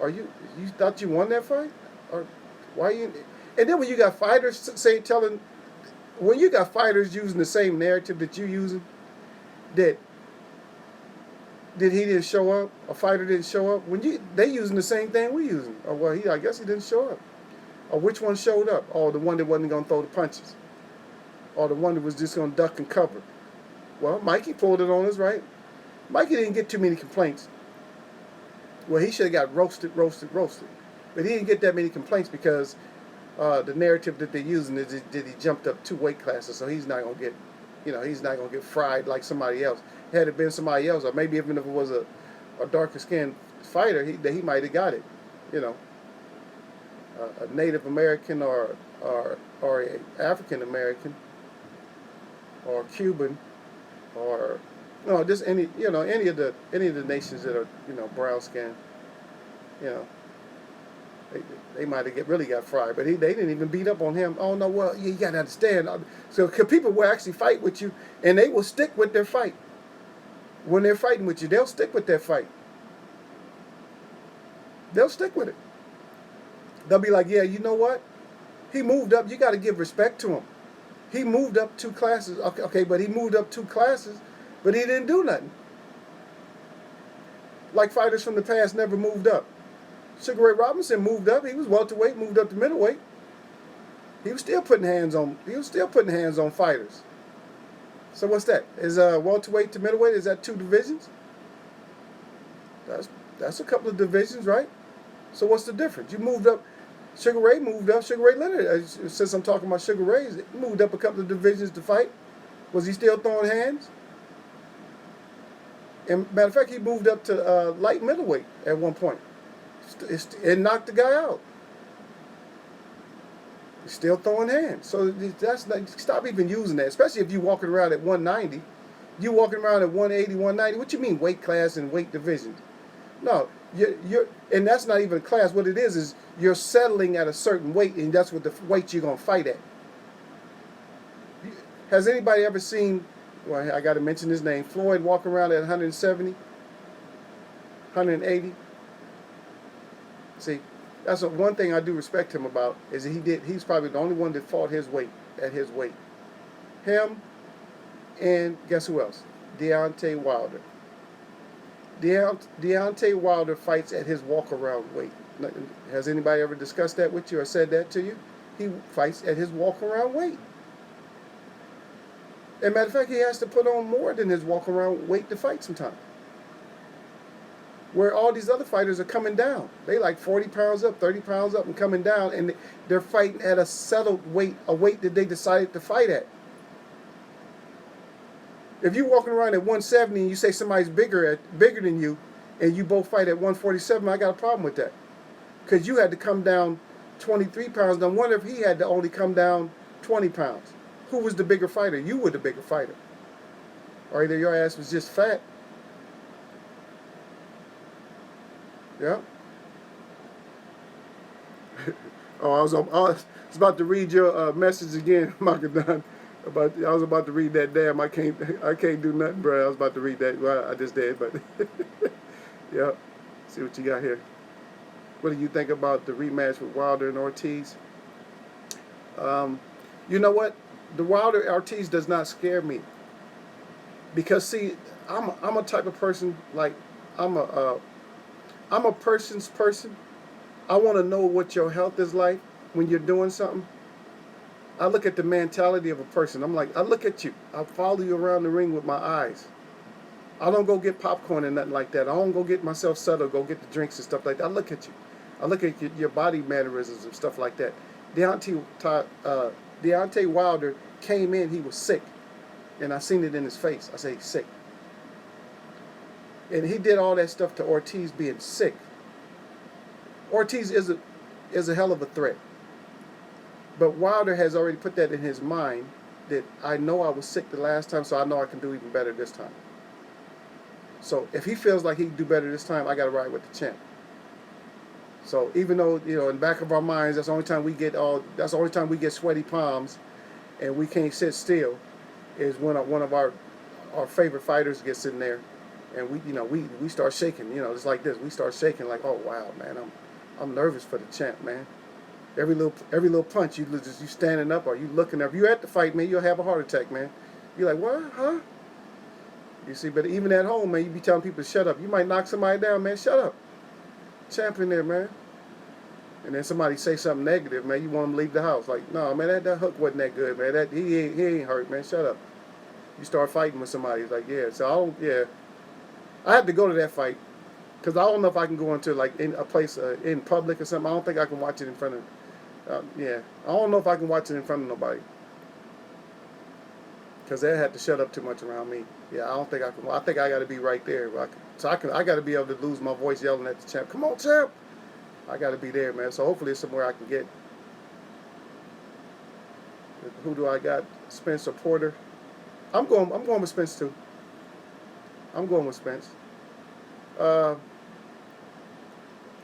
Speaker 1: you thought you won that fight? Or why you? And then when you got fighters when you got fighters using the same narrative that you're using, that he didn't show up, a fighter didn't show up, they using the same thing we using. Or well, I guess he didn't show up. Or which one showed up? Or the one that wasn't going to throw the punches. Or the one that was just going to duck and cover. Well, Mikey pulled it on us, right? Mikey didn't get too many complaints. Well, he should have got roasted. But he didn't get that many complaints because the narrative that they're using is that he jumped up 2 weight classes, so he's not going to get, he's not going to get fried like somebody else. Had it been somebody else, or maybe even if it was a darker skinned fighter, he might have got it, a Native American or a African American or Cuban or just any of the nations that are brown skinned, they might have really got fried, but they didn't even beat up on him. Oh no, well you got to understand. So people will actually fight with you, and they will stick with their fight. When they're fighting with you, they'll stick with their fight. They'll stick with it. They'll be like, yeah, you know what? He moved up. You got to give respect to him. He moved up 2 classes. Okay, but he moved up 2 classes, but he didn't do nothing. Like fighters from the past never moved up. Sugar Ray Robinson moved up. He was welterweight, moved up to middleweight. He was still putting hands on fighters. So what's that? Is welterweight to middleweight, is that 2 divisions? That's a couple of divisions, right? So what's the difference? You moved up. Sugar Ray moved up. Sugar Ray Leonard, since I'm talking about Sugar Ray, he moved up a couple of divisions to fight. Was he still throwing hands? And matter of fact, he moved up to light middleweight at one point. And knocked the guy out. He's still throwing hands. So that's not, stop even using that, especially if you're walking around at 190. You walking around at 180, 190. What you mean weight class and weight divisions? No, and that's not even a class. What it is you're settling at a certain weight, and that's what the weight you're going to fight at. Has anybody ever seen, well, I got to mention his name, Floyd walk around at 170, 180? See, that's one thing I do respect him about, is that he's probably the only one that fought his weight, at his weight. Him, and guess who else? Deontay Wilder. Deontay Wilder fights at his walk-around weight. Has anybody ever discussed that with you or said that to you? He fights at his walk-around weight. As a matter of fact, he has to put on more than his walk-around weight to fight sometimes. Where all these other fighters are coming down. They like 40 pounds up, 30 pounds up and coming down, and they're fighting at a settled weight, a weight that they decided to fight at. If you're walking around at 170 and you say somebody's bigger than you, and you both fight at 147, I got a problem with that. Because you had to come down 23 pounds. Now, I wonder if he had to only come down 20 pounds. Who was the bigger fighter? You were the bigger fighter. Or either your ass was just fat. Yeah. I was about to read your message again, Makadon. I was about to read that. Damn, I can't do nothing, bro. I was about to read that. Well, I just did, but yeah. See what you got here. What do you think about the rematch with Wilder and Ortiz? Um, you know what? The Wilder Ortiz does not scare me because see, I'm a type of person like I'm a I'm a person's person. I want to know what your health is like when you're doing something. I look at the mentality of a person. I'm like, I look at you. I follow you around the ring with my eyes. I don't go get popcorn and nothing like that. I don't go get myself settled, go get the drinks and stuff like that. I look at you. I look at your body mannerisms and stuff like that. Deontay Wilder came in, he was sick. And I seen it in his face. I say he's sick. And he did all that stuff to Ortiz being sick. Ortiz is a hell of a threat. But Wilder has already put that in his mind that I know I was sick the last time, so I know I can do even better this time. So if he feels like he can do better this time, I got to ride with the champ. So even though in the back of our minds, that's the only time we get sweaty palms, and we can't sit still, is when one of our favorite fighters gets in there, and we start shaking. Just like this, we start shaking like, oh wow, man, I'm nervous for the champ, man. Every little punch, you standing up or you looking up. You at the fight, man, you'll have a heart attack, man. You're like, what, huh? You see, but even at home, man, you be telling people to shut up. You might knock somebody down, man. Shut up. Champ in there, man. And then somebody say something negative, man. You want them to leave the house. Like, no, man, that hook wasn't that good, man. He ain't hurt, man. Shut up. You start fighting with somebody. It's like, yeah. So I had to go to that fight because I don't know if I can go into like in a place in public or something. I don't think I can watch it in front of. I don't know if I can watch it in front of nobody because they had to shut up too much around me. Yeah, I don't think I can. I think I got to be right there. I got to be able to lose my voice yelling at the champ. Come on, champ! I got to be there, man. So hopefully it's somewhere I can get. Who do I got? Spencer Porter. I'm going with Spence too. I'm going with Spence.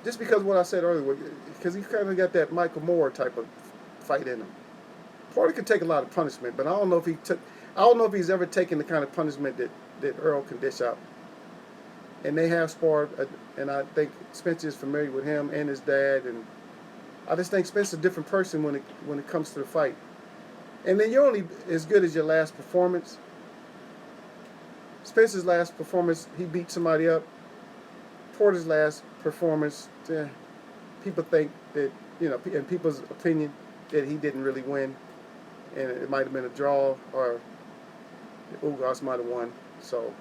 Speaker 1: Just because of what I said earlier, because he kind of got that Michael Moore type of fight in him. Porter can take a lot of punishment, but I don't know if he's ever taken the kind of punishment that Earl can dish out. And they have sparred, and I think Spencer is familiar with him and his dad, and I just think Spencer's a different person when it comes to the fight. And then you're only as good as your last performance. Spencer's last performance, he beat somebody up. Porter's last performance, people think that, in people's opinion, that he didn't really win. And it might have been a draw, or Ugas might have won. So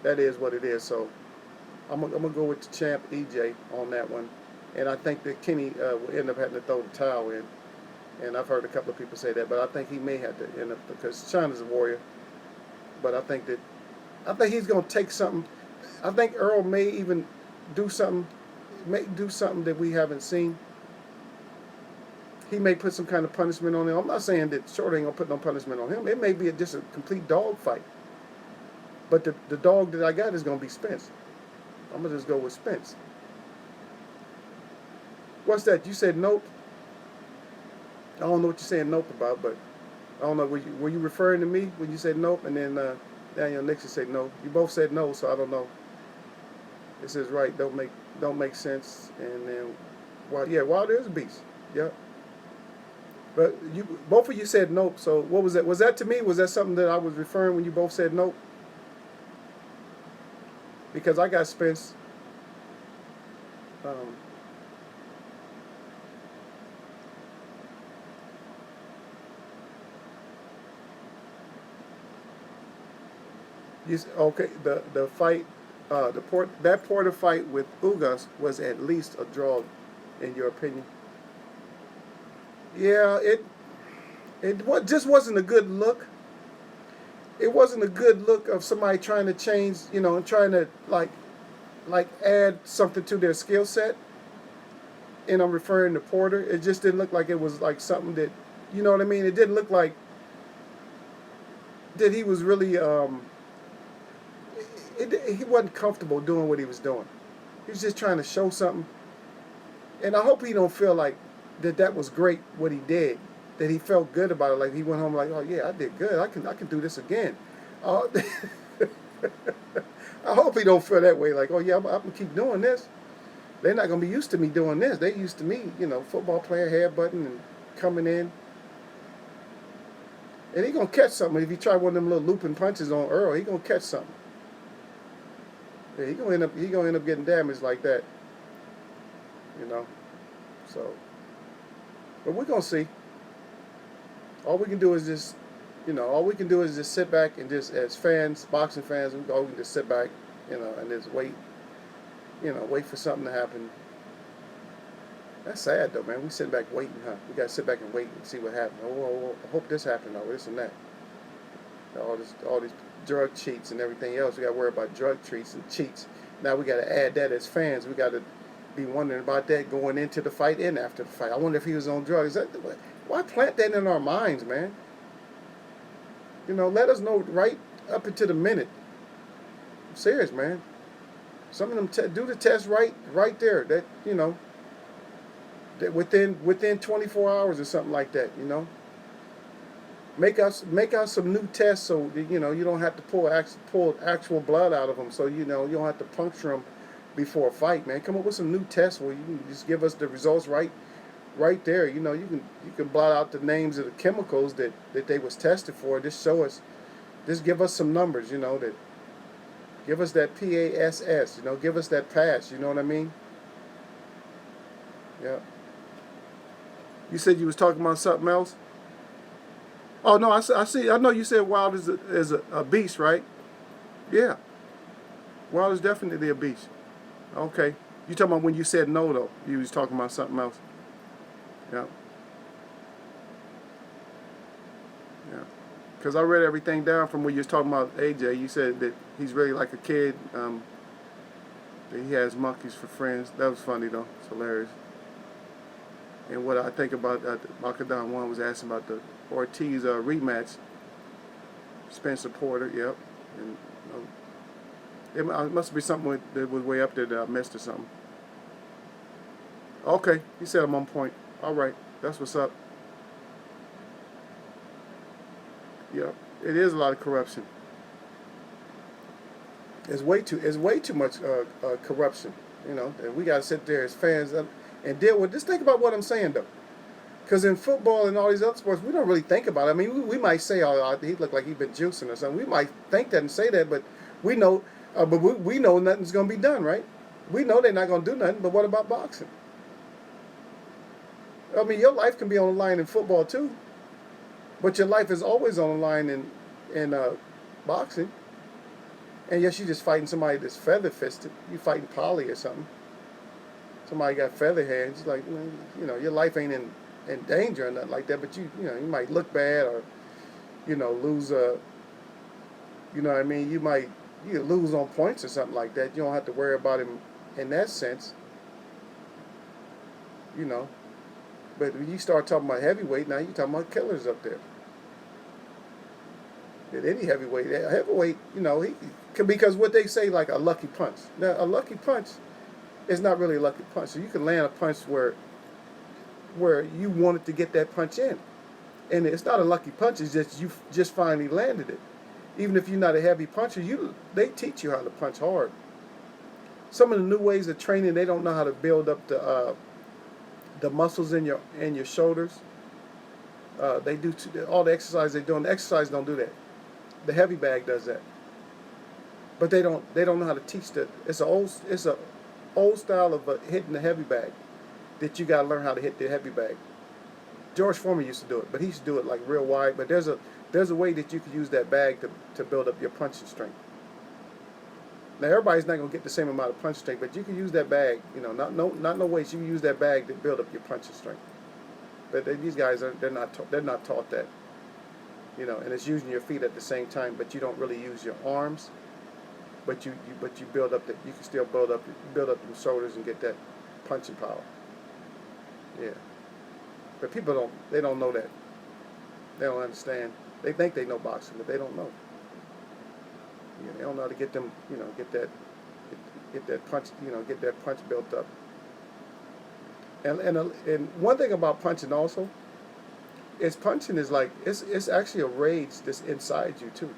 Speaker 1: that is what it is. So I'm going to go with the champ, EJ, on that one. And I think that Kenny will end up having to throw the towel in. And I've heard a couple of people say that, but I think he may have to end up, because China's a warrior. But I think he's going to take something. I think Earl may even do something that we haven't seen. He may put some kind of punishment on him. I'm not saying that Short ain't going to put no punishment on him. It may be just a complete dog fight. But the dog that I got is going to be Spence. I'm going to just go with Spence. What's that? You said nope? I don't know what you're saying nope about, but I don't know. Were you referring to me when you said nope? And then Daniel Nixon said no. You both said no, so I don't know. It says right, don't make sense. And then, Wilder is a beast. Yep. But both of you said nope. So what was that? Was that to me? Was that something that I was referring when you both said nope? Because I got Spence. Okay, the fight, that Porter fight with Ugas was at least a draw, in your opinion. Yeah, just wasn't a good look. It wasn't a good look of somebody trying to change, and trying to like add something to their skill set. And I'm referring to Porter. It just didn't look like it was like something that, you know what I mean? It didn't look like that he was really he wasn't comfortable doing what he was doing. He was just trying to show something. And I hope he don't feel like that was great what he did. that he felt good about it. Like he went home like, oh yeah, I did good. I can do this again. Uh, I hope he don't feel that way. Like, oh yeah, I'm gonna keep doing this. They're not gonna be used to me doing this. They used to me, football player headbutting and coming in. And he gonna catch something. If he try one of them little looping punches on Earl, he gonna catch something. Yeah, he gonna end up getting damaged like that. You know. So, but we're gonna see. All we can do is just, all we can do is just sit back and just, as fans, boxing fans, we can just sit back, and just wait, wait for something to happen. That's sad though, man. We sitting back waiting, huh? We gotta sit back and wait and see what happens. Oh, I hope this happened, or this and that. All these drug cheats and everything else. We gotta worry about drug cheats and cheats. Now we gotta add that as fans. We gotta be wondering about that going into the fight and after the fight. I wonder if he was on drugs. Why plant that in our minds, man? Let us know right up into the minute. I'm serious, man. Some of them do the test right there. That that within 24 hours or something like that. Make out some new tests so that, you don't have to pull actual blood out of them. So you don't have to puncture them before a fight, man. Come up with some new tests where you can just give us the results right there. You can blot out the names of the chemicals that they was tested for. Just show us, just give us some numbers. That give us that PASS. Give us that pass. You know what I mean? Yeah. You said you was talking about something else. Oh no, I see. I know you said Wild is a beast, right? Yeah, Wild is definitely a beast. Okay, you talking about when you said no though? You was talking about something else. Yeah. Yeah. Because I read everything down from when you was talking about AJ. You said that he's really like a kid. That he has monkeys for friends. That was funny though. It's hilarious. And what I think about Makadam one was asking about the Ortiz rematch. Spencer Porter, yep. And it must be something that was way up there that I missed or something. Okay, he said I'm on point. All right, that's what's up. Yep, it is a lot of corruption. It's way too much corruption. And we gotta sit there as fans and deal with. Just think about what I'm saying though. Because in football and all these other sports, we don't really think about it. I mean, we might say, "Oh, he looked like he'd been juicing or something." We might think that and say that, but we know, we know nothing's going to be done, right? We know they're not going to do nothing. But what about boxing? I mean, your life can be on the line in football too, but your life is always on the line in boxing. And yes, you're just fighting somebody that's feather fisted. You fighting Polly or something. Somebody got feather hands. Like, your life ain't in danger or nothing like that, but you might look bad or lose you know what I mean, you lose on points or something like that. You don't have to worry about him in that sense, but when you start talking about heavyweight, now you're talking about killers up there. At any heavyweight, he because what they say, like a lucky punch. Now a lucky punch is not really a lucky punch. So you can land a punch where you wanted to get that punch in. And it's not a lucky punch, it's just you just finally landed it. Even if you're not a heavy puncher, they teach you how to punch hard. Some of the new ways of training, they don't know how to build up the muscles in your shoulders. They do all the exercise they're doing. The exercise don't do that. The heavy bag does that. But they don't know how to teach that. It's a old style of hitting the heavy bag that you got to learn how to hit the heavy bag. George Foreman used to do it, but he used to do it like real wide. But there's a way that you can use that bag to build up your punching strength. Now everybody's not gonna get the same amount of punch strength, but you can use that bag. Not no weights. You can use that bag to build up your punching strength. But these guys they're not taught that. And it's using your feet at the same time, but you don't really use your arms. But you build up you can still build up your shoulders and get that punching power. Yeah. But people don't know that. They don't understand. They think they know boxing, but they don't know. They don't know how to get them, get that punch, get that punch built up. And one thing about punching also, it's punching is like it's actually a rage that's inside you too.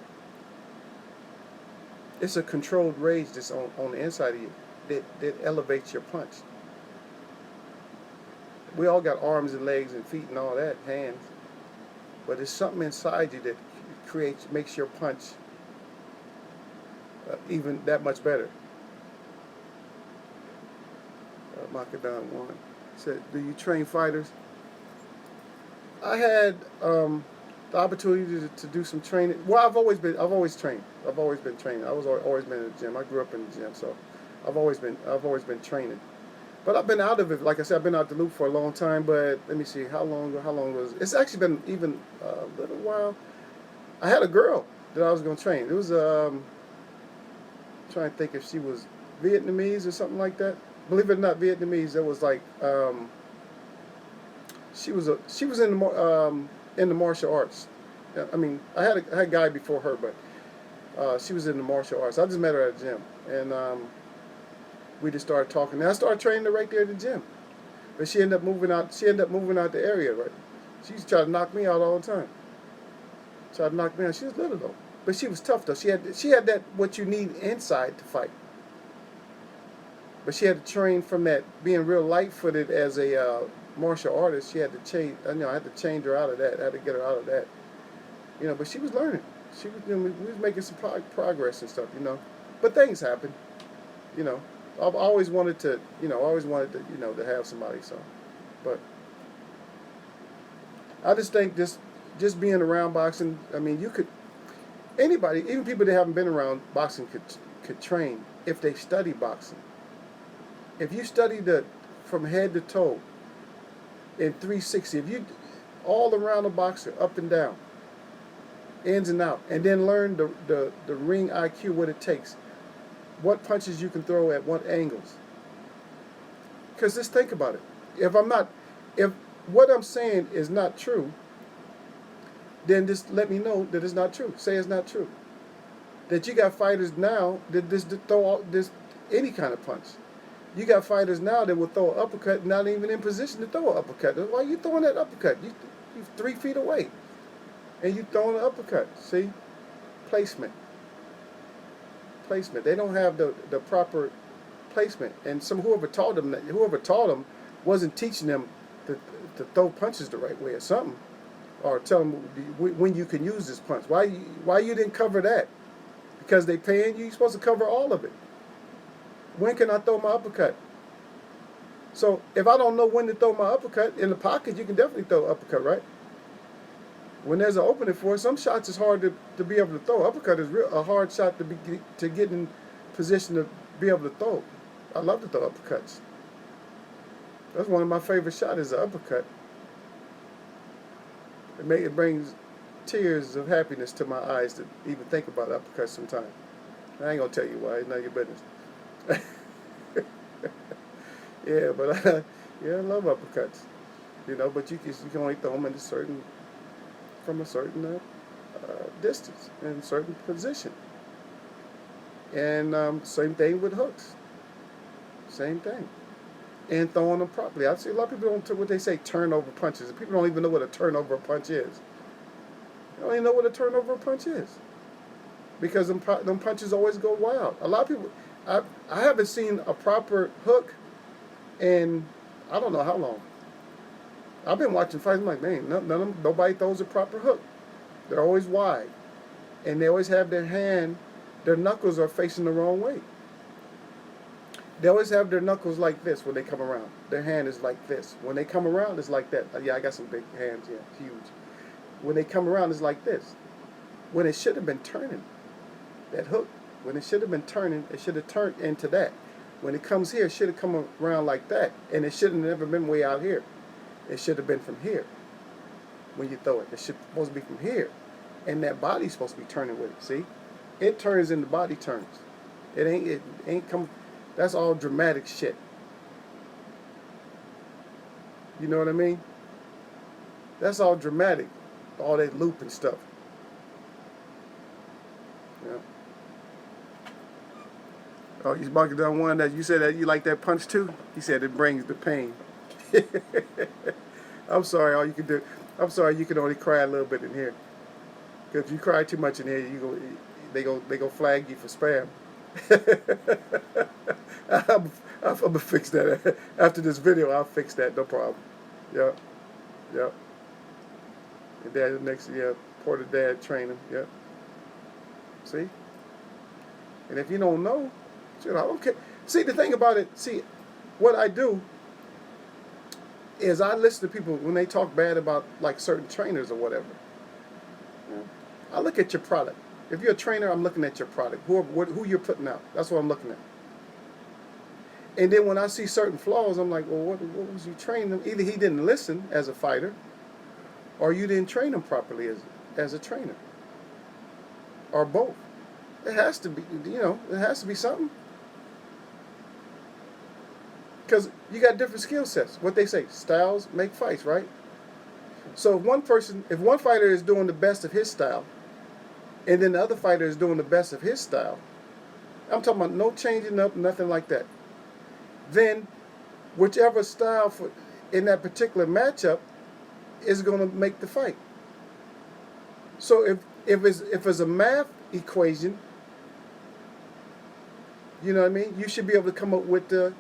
Speaker 1: It's a controlled rage that's on the inside of you that elevates your punch. We all got arms and legs and feet and all that, hands, but there's something inside you that makes your punch even that much better. Makadam one said, "Do you train fighters?" I had the opportunity to do some training. Well, I've always trained. I've always been training. I was always been in the gym. I grew up in the gym, so I've always been training. But I've been out of it. Like I said, I've been out the loop for a long time. But let me see, how long was it? It's actually been even a little while. I had a girl that I was going to train. It was trying to think if she was Vietnamese or something like that. Believe it or not, Vietnamese. It was like she was in the martial arts. I mean, I had a guy before her, but she was in the martial arts. I just met her at the gym, and we just started talking. And I started training her right there at the gym. But she ended up moving out. She ended up moving out the area. Right, she used to try to knock me out all the time. Tried to knock me out. She was little though, but she was tough though. She had that what you need inside to fight. But she had to train from that being real light-footed as a martial artist. She had to change. I had to change her out of that. I had to get her out of that. But she was learning. She was. We was making some progress and stuff. But things happen. I've always wanted to. To have somebody. So, but I just think just being around boxing. I mean, you could anybody, even people that haven't been around boxing, could train if they study boxing. If you study from head to toe in 360, if you all around the boxer, up and down, ins and out, and then learn the ring IQ, what it takes, what punches you can throw at what angles. Because just think about it. If what I'm saying is not true, then just let me know that it's not true. Say it's not true. That you got fighters now that just throw this any kind of punch. You got fighters now that will throw an uppercut, not even in position to throw an uppercut. Why are you throwing that uppercut? You're 3 feet away, and you throwing an uppercut. See, placement. They don't have the proper placement, and whoever taught them wasn't teaching them to throw punches the right way or something, or tell them when you can use this punch. Why you didn't cover that? Because they paying you. You're supposed to cover all of it. When can I throw my uppercut? So if I don't know when to throw my uppercut, in the pocket, you can definitely throw an uppercut, right? When there's an opening for it, some shots is hard to be able to throw. Uppercut is a hard shot to get in position to be able to throw. I love to throw uppercuts. That's one of my favorite shots is the uppercut. It brings tears of happiness to my eyes to even think about uppercuts sometimes. I ain't gonna tell you why. It's none of your business. Yeah, but I love uppercuts. But you can only throw them from a certain distance and certain position. And same thing with hooks. Same thing. And throwing them properly. I see a lot of people don't what they say turnover punches. People don't even know what a turnover punch is. They don't even know what a turnover punch is. Because them punches always go wild. A lot of people, I haven't seen a proper hook in I don't know how long. I've been watching fights. I'm like, man, nobody throws a proper hook. They're always wide, and they always have their knuckles are facing the wrong way. They always have their knuckles like this when they come around. Their hand is like this. When they come around, it's like that. Yeah, I got some big hands. Yeah, huge. When they come around, it's like this. When it should have been turning, that hook. When it should have been turning, it should have turned into that. When it comes here, it should have come around like that. And it should have never been way out here. It should have been from here when you throw it. It's supposed to be from here. And that body's supposed to be turning with it, see? It turns and the body turns. It ain't come. That's all dramatic shit. You know what I mean? That's all dramatic. All that loop and stuff. Yeah. Oh, he's marking down one that you said that you like that punch too? He said it brings the pain. I'm sorry, all you can do. I'm sorry, you can only cry a little bit in here. Because if you cry too much in here, they go flag you for spam. I'm gonna fix that after this video. I'll fix that, no problem. Yep, yep. And dad next, yeah, Porter dad training. Yep. See, and if you don't know, shit, I don't care. See, the thing about it, see, what I do is I listen to people when they talk bad about like certain trainers or whatever. You know, I look at your product. If you're a trainer, I'm looking at your product. Who you're putting out. That's what I'm looking at. And then when I see certain flaws, I'm like, well, what was you training him? Either he didn't listen as a fighter, or you didn't train him properly as a trainer, or both. It has to be, it has to be something. Because you got different skill sets. What they say, styles make fights, right? So if one fighter is doing the best of his style, and then the other fighter is doing the best of his style, I'm talking about no changing up, nothing like that. Then whichever style in that particular matchup is going to make the fight. So if it's a math equation, you know what I mean, you should be able to come up with the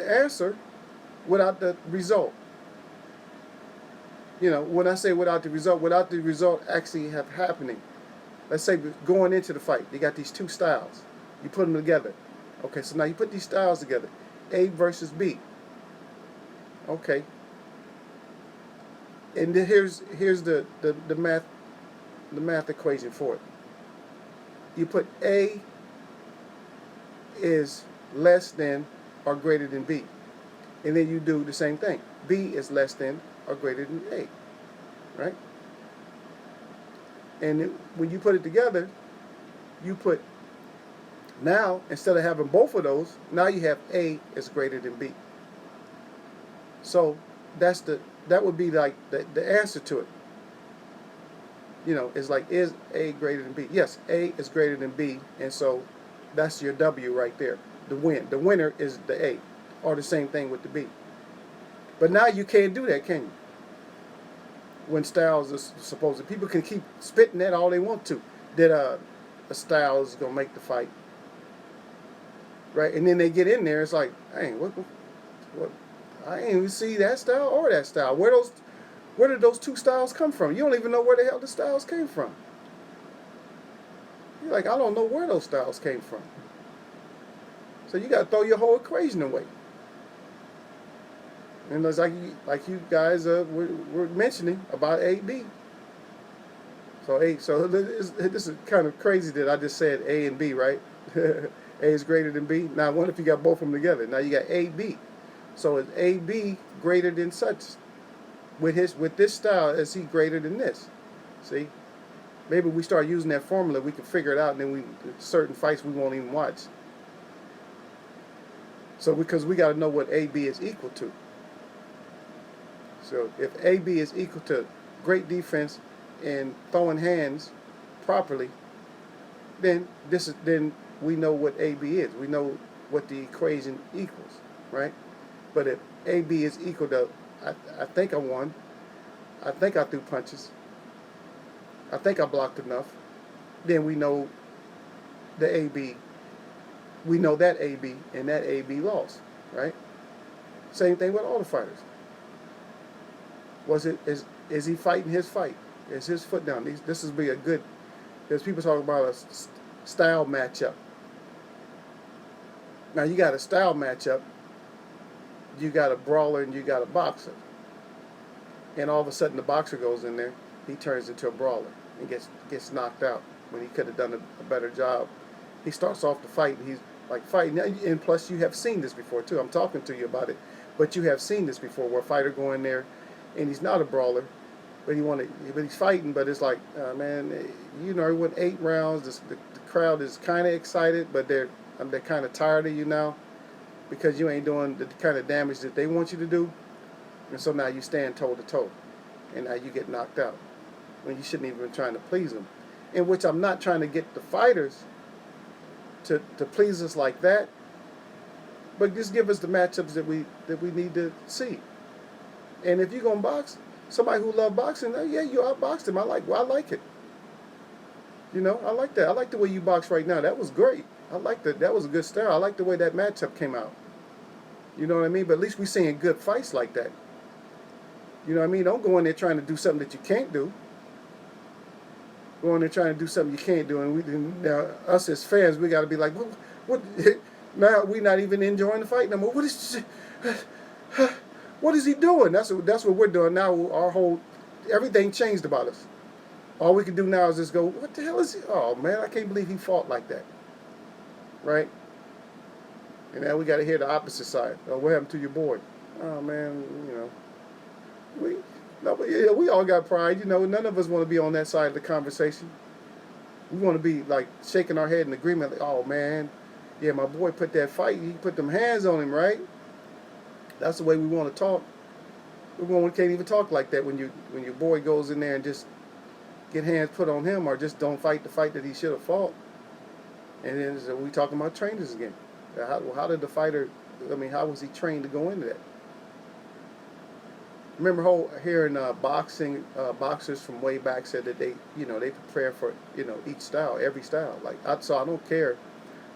Speaker 1: answer without the result. When I say without the result actually happening. Let's say going into the fight, you got these two styles. You put them together. Okay, so now you put these styles together. A versus B. Okay. And then here's the math equation for it. You put A is less than or greater than B. And then you do the same thing. B is less than or greater than A. Right? And when you put it together, you put, now instead of having both of those, now you have A is greater than B. So that would be like the answer to it. It's like, is A greater than B? Yes, A is greater than B, and so that's your W right there. The winner is the A, or the same thing with the B. But now you can't do that, can you? When styles are supposed to, people can keep spitting that all they want to, that a style is gonna make the fight, right? And then they get in there, it's like, dang, what? I ain't even see that style or that style. Where did those two styles come from? You don't even know where the hell the styles came from. You're like, I don't know where those styles came from. So you got to throw your whole equation away. And it's like you guys were mentioning about AB. So this is kind of crazy that I just said A and B, right? A is greater than B. Now, what if you got both of them together? Now you got AB. So is AB greater than such? With this style, is he greater than this? See? Maybe we start using that formula, we can figure it out, and then certain fights we won't even watch. So because we got to know what AB is equal to. So if AB is equal to great defense and throwing hands properly, then we know what AB is. We know what the equation equals, right? But if AB is equal to, I think I won, I think I threw punches, I think I blocked enough, then we know the AB. We know that AB, and that AB lost, right? Same thing with all the fighters. Is he fighting his fight? Is his foot down? This is be a good. There's people talking about a style matchup. Now you got a style matchup. You got a brawler and you got a boxer. And all of a sudden the boxer goes in there, he turns into a brawler and gets knocked out when he could have done a better job. He starts off the fight and he's like fighting, and plus you have seen this before too. I'm talking to you about it, but you have seen this before where a fighter go in there and he's not a brawler, but he's fighting, but it's like, man, he went 8 rounds. The crowd is kind of excited, but they're kind of tired of you now because you ain't doing the kind of damage that they want you to do, and so now you stand toe to toe, and now you get knocked out when you shouldn't even be trying to please them. In which I'm not trying to get the fighters to please us like that, but just give us the matchups that we need to see. And if you're gonna box, Somebody who loved boxing, yeah, you outboxed him. I like it. You know, I like that. I like the way you box right now. That was great. I like that. That was a good style. I like the way that matchup came out. You know what I mean? But at least we seeing good fights like that. You know what I mean? Don't go in there trying to do something that you can't do. Go in there trying to do something you can't do, and now us as fans, we got to be like, what? Now we not even enjoying the fight no more. What is he doing? That's what we're doing now. Our whole everything changed about us. All we can do now is just go, what the hell is he? Oh man, I can't believe he fought like that, right? And now we got to hear the opposite side. Oh, what happened to your boy? Oh man, you know, we yeah, we all got pride. You know, none of us want to be on that side of the conversation. We want to be like shaking our head in agreement. Like, oh man, yeah, my boy put that fight. He put them hands on him, right? That's the way we want to talk. We can't even talk like that when your boy goes in there and just get hands put on him, or just don't fight the fight that he should have fought. And then so we talking about trainers again. How did the fighter? I mean, how was he trained to go into that? Remember hearing boxing boxers from way back said that they prepare for each style, every style. Like I don't care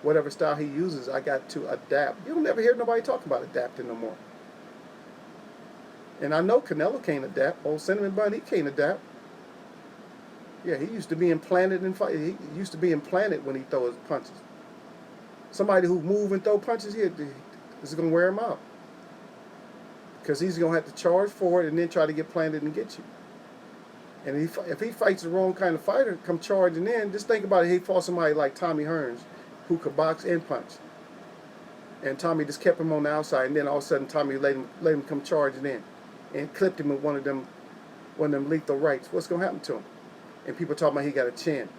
Speaker 1: whatever style he uses, I got to adapt. You don't never hear nobody talking about adapting no more. And I know Canelo can't adapt. Old Cinnamon Bun, he can't adapt. Yeah, he used to be implanted in fight. He used to be implanted when he throws punches. Somebody who move and throw punches here is going to wear him out. Because he's going to have to charge for it and then try to get planted and get you. And if he fights the wrong kind of fighter, come charging in, just think about it. He fought somebody like Tommy Hearns, who could box and punch. And Tommy just kept him on the outside, and then all of a sudden Tommy let him come charging in and clipped him with one of them lethal rights. What's going to happen to him? And people talking about he got a chin.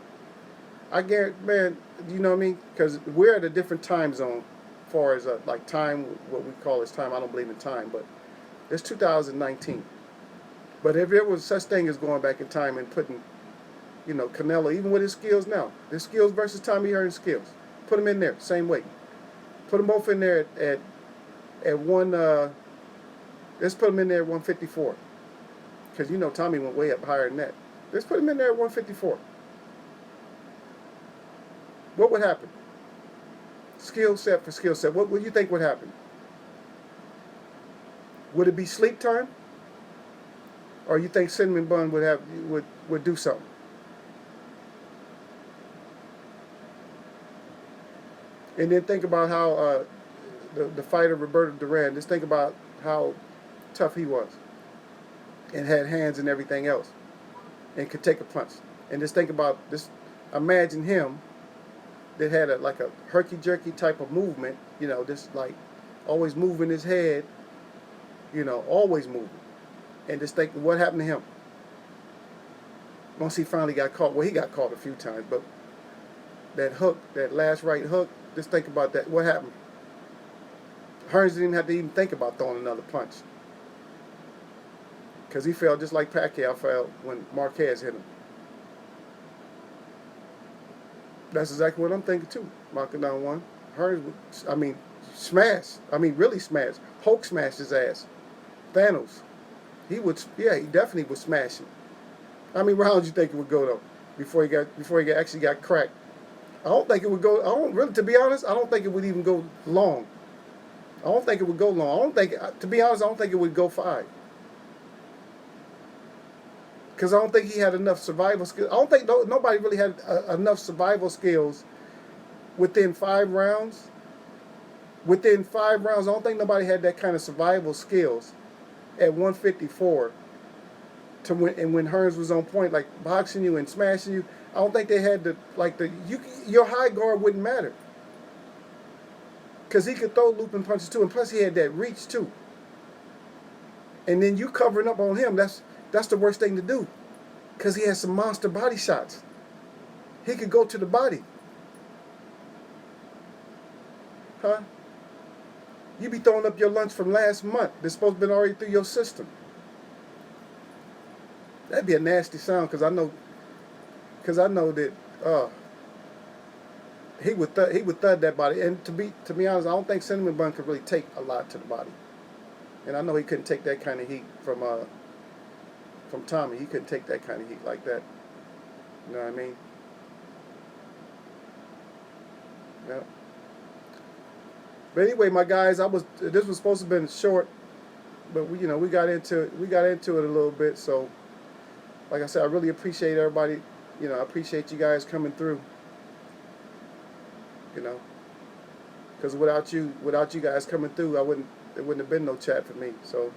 Speaker 1: I guarantee, man, you know what I mean? Because we're at a different time zone as far as like time, what we call as time. I don't believe in time, but it's 2019. But if there was such thing as going back in time and putting, Canelo, even with his skills now, his skills versus Tommy Hearns' skills, put him in there, same weight. Put them both in there at one, let's put him in there at 154. Because Tommy went way up higher than that. Let's put him in there at 154. What would happen? Skill set for skill set. What do you think would happen? Would it be sleep time? Or you think Cinnamon Bun would do something? And then think about how the fighter Roberto Duran, just think about how tough he was. And had hands and everything else. And could take a punch. And just think about this. Imagine him that had like a herky-jerky type of movement, just like always moving his head, always moving. And just think what happened to him. Once he finally got caught, well, he got caught a few times, but that hook, that last right hook, just think about that. What happened? Hearns didn't have to even think about throwing another punch. Because he fell just like Pacquiao fell when Marquez hit him. That's exactly what I'm thinking too. Knocking down one. Hearns would, smash. Really smash. Hulk smashed his ass. Thanos. He definitely would smash him. How many rounds you think it would go though? Before he actually got cracked? I don't think it would go. To be honest, I don't think it would even go long. I don't think it would go long. To be honest, I don't think it would go 5. Because I don't think he had enough survival skills. I don't think nobody really had enough survival skills within 5 rounds. Within 5 rounds, I don't think nobody had that kind of survival skills at 154 to when Hearns was on point, like boxing you and smashing you. I don't think they had your high guard wouldn't matter. Because he could throw looping punches too, and plus he had that reach too. And then you covering up on him, that's the worst thing to do. Because he has some monster body shots. He could go to the body. Huh? You be throwing up your lunch from last month that's supposed to be already through your system. That'd be a nasty sound because I know that he would thud that body. And to be honest, I don't think Cinnamon Bun could really take a lot to the body. And I know he couldn't take that kind of heat from from Tommy. He couldn't take that kind of heat like that. You know what I mean? Yeah. But anyway, my guys, this was supposed to have been short, but we got into it a little bit. So, like I said, I really appreciate everybody. I appreciate you guys coming through. Because without you guys coming through, there wouldn't have been no chat for me. So,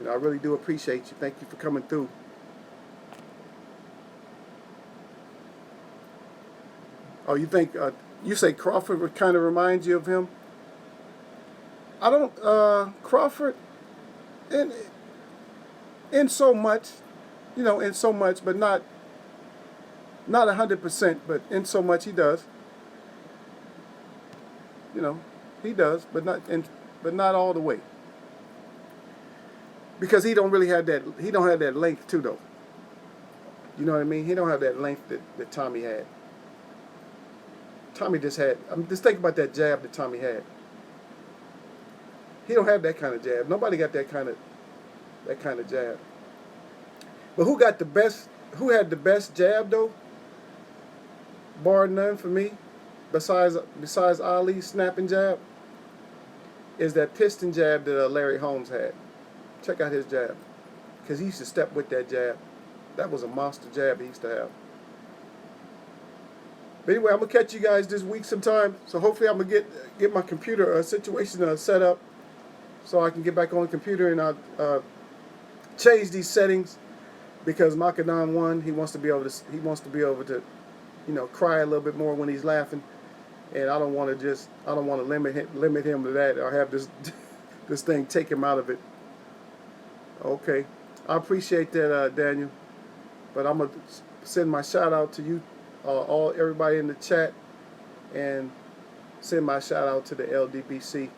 Speaker 1: I really do appreciate you. Thank you for coming through. Oh, you think you say Crawford would kind of remind you of him? I don't Crawford in so much, but not 100%, but in so much he does. He does, but not all the way. Because he don't have that length too, though. You know what I mean? He don't have that length that Tommy had. Tommy just think about that jab that Tommy had. He don't have that kind of jab. Nobody got that kind of jab. But who had the best jab though? Bar none for me, besides Ali's snapping jab, is that piston jab that Larry Holmes had. Check out his jab. Because he used to step with that jab. That was a monster jab he used to have. But anyway, I'm going to catch you guys this week sometime. So hopefully I'm going to get my computer situation set up so I can get back on the computer and I'll change these settings, because Makadam 1, he wants to be able to cry a little bit more when he's laughing, and I don't want to limit him to that, or have this thing take him out of it. Okay, I appreciate that, Daniel. But I'm gonna send my shout out to you, everybody in the chat, and send my shout out to the LDBC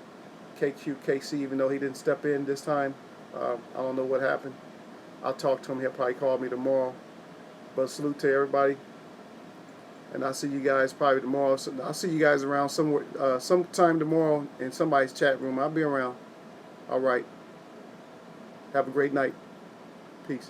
Speaker 1: KQKC, even though he didn't step in this time. I don't know what happened. I'll talk to him. He'll probably call me tomorrow. But salute to everybody. And I'll see you guys probably tomorrow. So I'll see you guys around sometime tomorrow in somebody's chat room. I'll be around. All right. Have a great night. Peace.